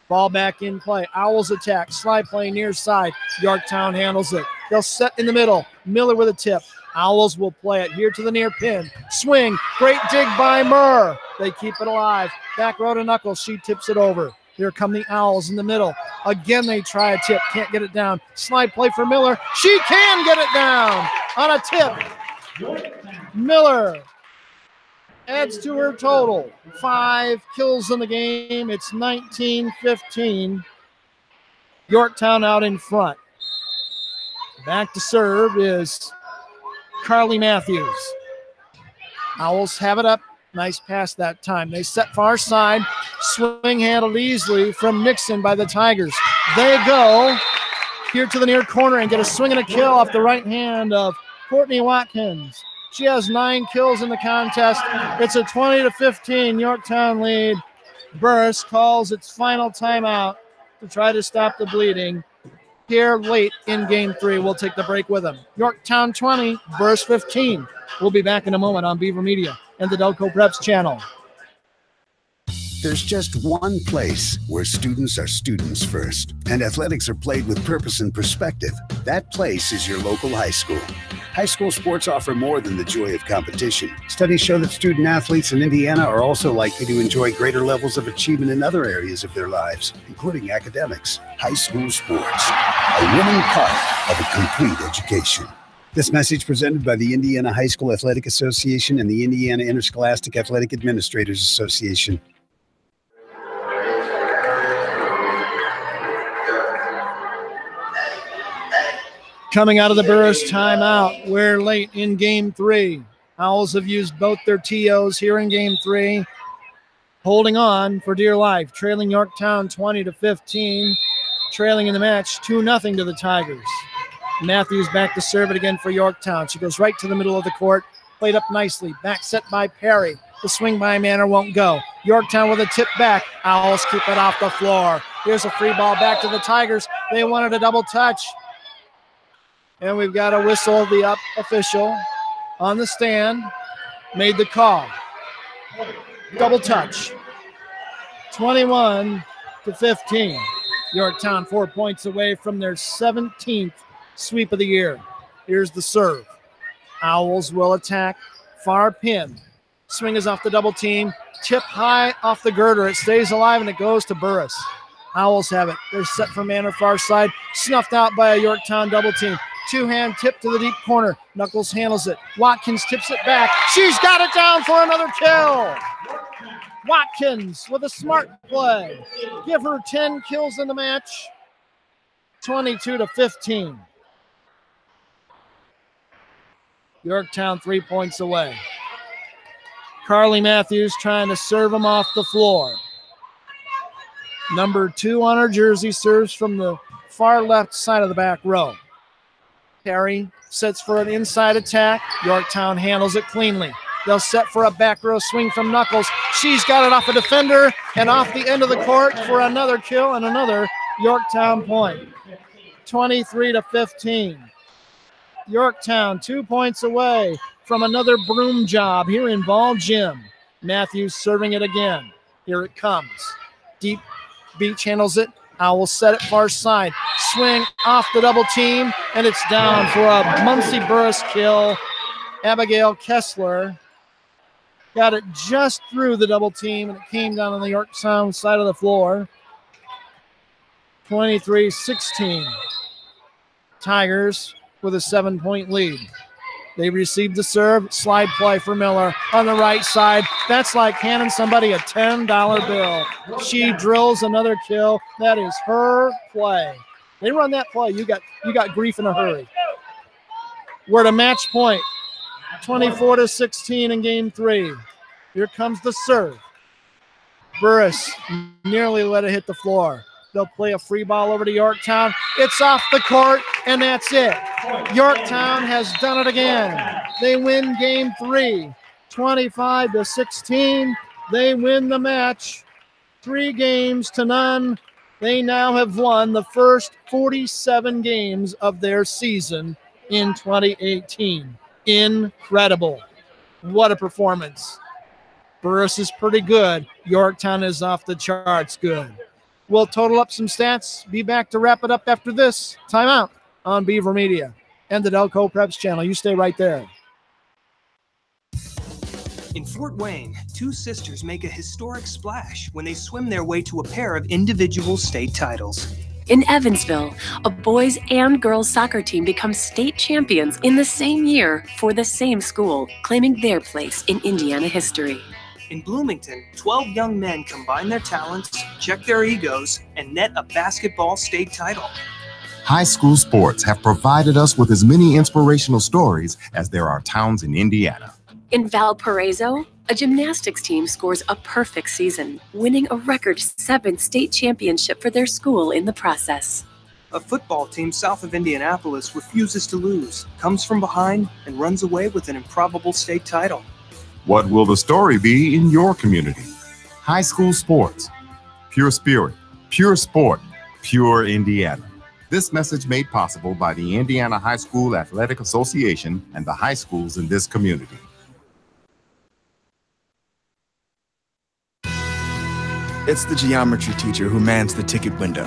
Ball back in play. Owls attack. Slide play near side. Yorktown handles it. They'll set in the middle. Miller with a tip. Owls will play it here to the near pin. Swing. Great dig by Murr. They keep it alive. Back row to Knuckles. She tips it over. Here come the Owls in the middle. Again, they try a tip. Can't get it down. Slide play for Miller. She can get it down on a tip. Miller adds to her total. 5 kills in the game. It's 19-15. Yorktown out in front. Back to serve is Carly Matthews. Owls have it up. Nice pass that time. They set far side. Swing handled easily from Nixon by the Tigers. They go here to the near corner and get a swing and a kill off the right hand of Courtney Watkins. She has 9 kills in the contest. It's a 20-15 Yorktown lead. Burris calls its final timeout to try to stop the bleeding here late in game 3. We'll take the break with them. Yorktown 20, Burris 15. We'll be back in a moment on Beaver Media and the Delco Preps channel. There's just one place where students are students first, and athletics are played with purpose and perspective. That place is your local high school. High school sports offer more than the joy of competition. Studies show that student athletes in Indiana are also likely to enjoy greater levels of achievement in other areas of their lives, including academics. High school sports, a winning part of a complete education. This message presented by the Indiana High School Athletic Association and the Indiana Interscholastic Athletic Administrators Association. Coming out of the Burris timeout, we're late in game 3. Owls have used both their TOs here in game 3, holding on for dear life, trailing Yorktown 20-15, trailing in the match 2-0 to the Tigers. Matthews back to serve it again for Yorktown. She goes right to the middle of the court, played up nicely, back set by Perry. The swing by Manor won't go. Yorktown with a tip back. Owls keep it off the floor. Here's a free ball back to the Tigers. They wanted a double touch. And we've got a whistle. The up official on the stand made the call. Double touch. 21-15. Yorktown 4 points away from their 17th sweep of the year. Here's the serve. Owls will attack. Far pin. Swing is off the double team. Tip high off the girder. It stays alive and it goes to Burris. Owls have it. They're set for man or far side. Snuffed out by a Yorktown double team. Two-hand tip to the deep corner. Knuckles handles it. Watkins tips it back. She's got it down for another kill. Watkins with a smart play. Give her 10 kills in the match. 22-15. Yorktown 3 points away. Carly Matthews trying to serve him off the floor. Number 2 on her jersey serves from the far left side of the back row. Carey sets for an inside attack. Yorktown handles it cleanly. They'll set for a back row swing from Knuckles. She's got it off a defender and off the end of the court for another kill and another Yorktown point. 23-15. Yorktown 2 points away from another broom job here in Ball Gym. Matthews serving it again. Here it comes. Deep Beach handles it. Owls set it far side. Swing off the double team, and it's down for a Muncie Burris kill. Abigail Kessler got it just through the double team, and it came down on the Yorktown side of the floor. 23-16. Tigers with a 7-point lead. They received the serve. Slide play for Miller on the right side. That's like handing somebody a $10 bill. She drills another kill. That is her play. They run that play. You got grief in a hurry. We're at a match point. 24-16 in game 3. Here comes the serve. Burris nearly let it hit the floor. They'll play a free ball over to Yorktown. It's off the court, and that's it. Yorktown has done it again. They win game 3, 25-16. They win the match, 3-0. They now have won the first 47 games of their season in 2018. Incredible. What a performance. Burris is pretty good. Yorktown is off the charts good. We'll total up some stats. Be back to wrap it up after this timeout on Beaver Media and the Delco Preps channel. You stay right there. In Fort Wayne, 2 sisters make a historic splash when they swim their way to a pair of individual state titles. In Evansville, a boys and girls soccer team become state champions in the same year for the same school, claiming their place in Indiana history. In Bloomington, 12 young men combine their talents, check their egos, and net a basketball state title. High school sports have provided us with as many inspirational stories as there are towns in Indiana. In Valparaiso, a gymnastics team scores a perfect season, winning a record 7th state championship for their school in the process. A football team south of Indianapolis refuses to lose, comes from behind, and runs away with an improbable state title. What will the story be in your community? High school sports. Pure spirit, pure sport, pure Indiana. This message made possible by the Indiana High School Athletic Association and the high schools in this community. It's the geometry teacher who mans the ticket window.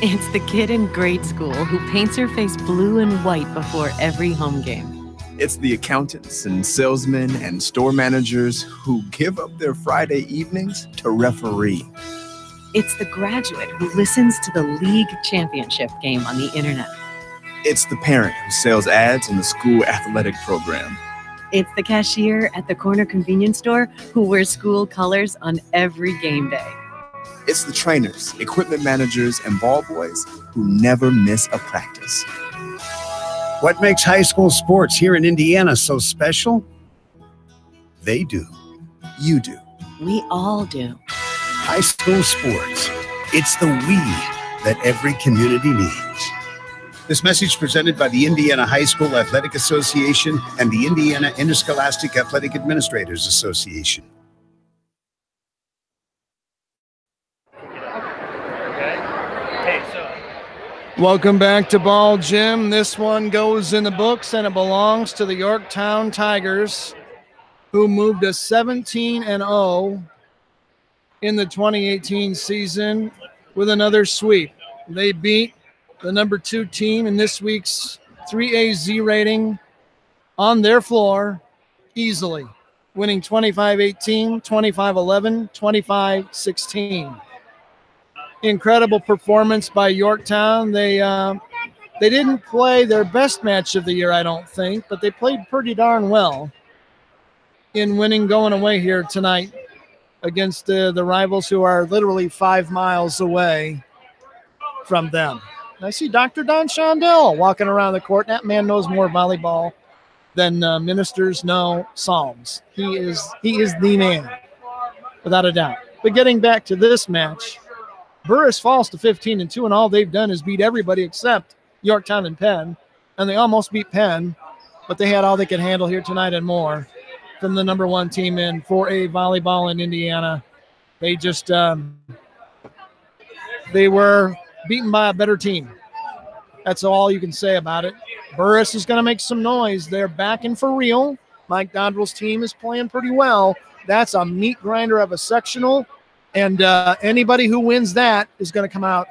It's the kid in grade school who paints her face blue and white before every home game. It's the accountants and salesmen and store managers who give up their Friday evenings to referee. It's the graduate who listens to the league championship game on the internet. It's the parent who sells ads in the school athletic program. It's the cashier at the corner convenience store who wears school colors on every game day. It's the trainers, equipment managers, and ball boys who never miss a practice. What makes high school sports here in Indiana so special? They do. You do. We all do. High school sports. It's the we that every community needs. This message presented by the Indiana High School Athletic Association and the Indiana Interscholastic Athletic Administrators Association. Welcome back to Ball Gym. This one goes in the books, and it belongs to the Yorktown Tigers, who moved to 17-0 in the 2018 season with another sweep. They beat the number 2 team in this week's 3AZ rating on their floor easily, winning 25-18, 25-11, 25-16. incredible performance by Yorktown. They didn't play their best match of the year, I don't think, but they played pretty darn well in winning going away here tonight against the rivals who are literally 5 miles away from them. I see Dr. Don Shondell walking around the court. That man knows more volleyball than ministers know psalms. He is the man, without a doubt. But getting back to this match, Burris falls to 15-2, and all they've done is beat everybody except Yorktown and Penn, and they almost beat Penn, but they had all they could handle here tonight and more from the number 1 team in 4A volleyball in Indiana. They just they were beaten by a better team. That's all you can say about it. Burris is going to make some noise. They're back in for real. Mike Dodrell's team is playing pretty well. That's a meat grinder of a sectional, and anybody who wins that is going to come out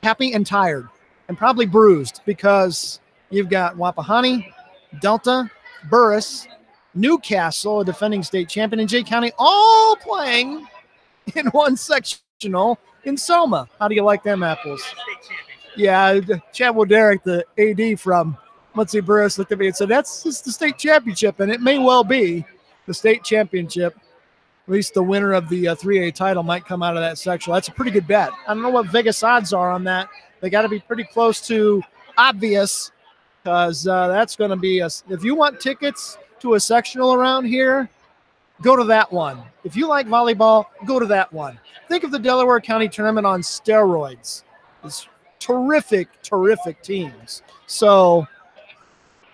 happy and tired and probably bruised, because you've got Wapahani, Delta, Burris, Newcastle, a defending state champion, and Jay County all playing in one sectional in Soma. How do you like them apples? Yeah, Chad Woderick, the AD from Muncie Burris, looked at me and said, that's just the state championship, and it may well be the state championship. At least the winner of the 3A title might come out of that sectional. That's a pretty good bet. I don't know what Vegas odds are on that. They got to be pretty close to obvious, because that's going to be if you want tickets to a sectional around here, go to that one. If you like volleyball, go to that one. Think of the Delaware County Tournament on steroids. It's terrific teams. So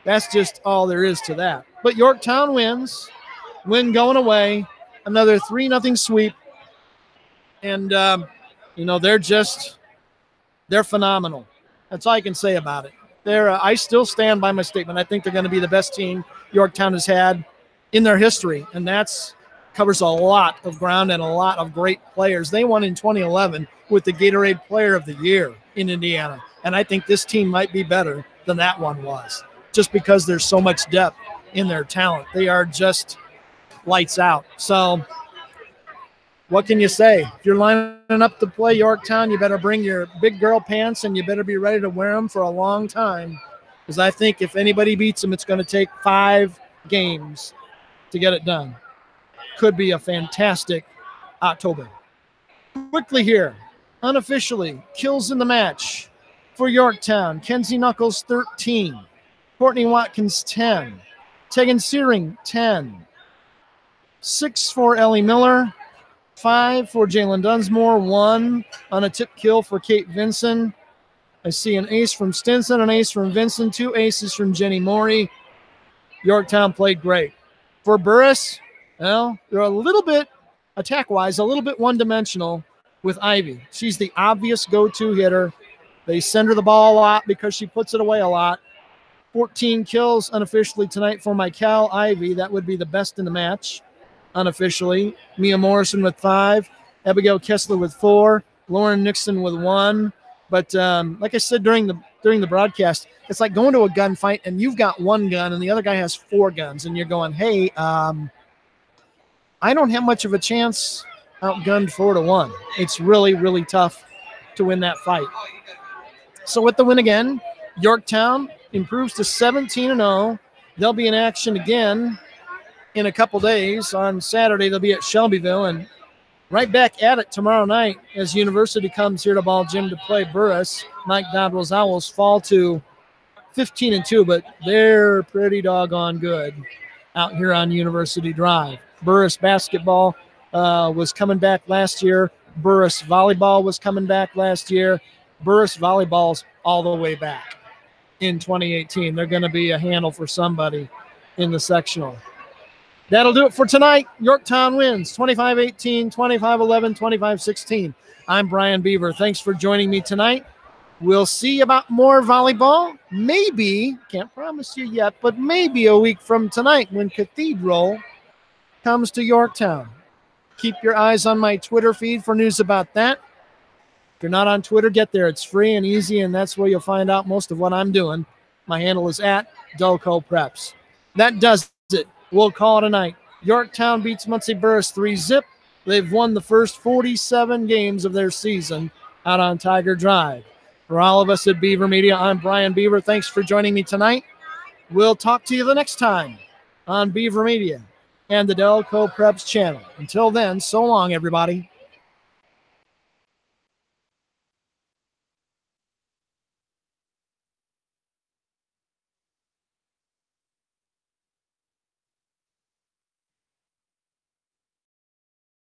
that's just all there is to that. But Yorktown win going away, another 3-0 sweep. And, they're phenomenal. That's all I can say about it. I still stand by my statement. I think they're going to be the best team Yorktown has had in their history, and that's covers a lot of ground and a lot of great players. They won in 2011 with the Gatorade Player of the Year in Indiana, and I think this team might be better than that one was, just because there's so much depth in their talent. They are just lights out. So what can you say? If you're lining up to play Yorktown, you better bring your big girl pants, and you better be ready to wear them for a long time, because I think if anybody beats them, it's going to take 5 games to get it done. Could be a fantastic October. Quickly here, unofficially, kills in the match for Yorktown. Kenzie Knuckles, 13. Courtney Watkins, 10. Tegan Searing, 10. 6 for Ellie Miller. 5 for Jalen Dunsmore. 1 on a tip kill for Kate Vinson. I see an ace from Stinson, an ace from Vinson, 2 aces from Jenny Morey. Yorktown played great. For Burris, well, they're a little bit, attack-wise, a little bit one-dimensional with Ivy. She's the obvious go-to hitter. They send her the ball a lot because she puts it away a lot. 14 kills unofficially tonight for Michael Ivy. That would be the best in the match unofficially. Mia Morrison with 5. Abigail Kessler with 4. Lauren Nixon with 1. But like I said during the broadcast, it's like going to a gunfight and you've got 1 gun and the other guy has 4 guns, and you're going, hey, I don't have much of a chance outgunned 4-1. It's really, really tough to win that fight. So with the win again, Yorktown improves to 17-0. They'll be in action again in a couple days. On Saturday, they'll be at Shelbyville, and right back at it tomorrow night as University comes here to Ball Gym to play Burris. Mike Dodrell's Owls fall to 15-2, but they're pretty doggone good out here on University Drive. Burris basketball was coming back last year. Burris volleyball was coming back last year. Burris volleyball's all the way back in 2018. They're going to be a handle for somebody in the sectional. That'll do it for tonight. Yorktown wins 25-18, 25-11, 25-16. I'm Brian Beaver. Thanks for joining me tonight. We'll see about more volleyball. Maybe, can't promise you yet, but maybe a week from tonight when Cathedral comes to Yorktown. Keep your eyes on my Twitter feed for news about that. If you're not on Twitter, get there. It's free and easy, and that's where you'll find out most of what I'm doing. My handle is @DelcoPreps. That does it. We'll call it a night. Yorktown beats Muncie Burris 3-0. They've won the first 47 games of their season. out on Tiger Drive. For all of us at Beaver Media, I'm Brian Beaver. Thanks for joining me tonight. We'll talk to you the next time on Beaver Media and the Delco Preps channel. Until then, so long, everybody.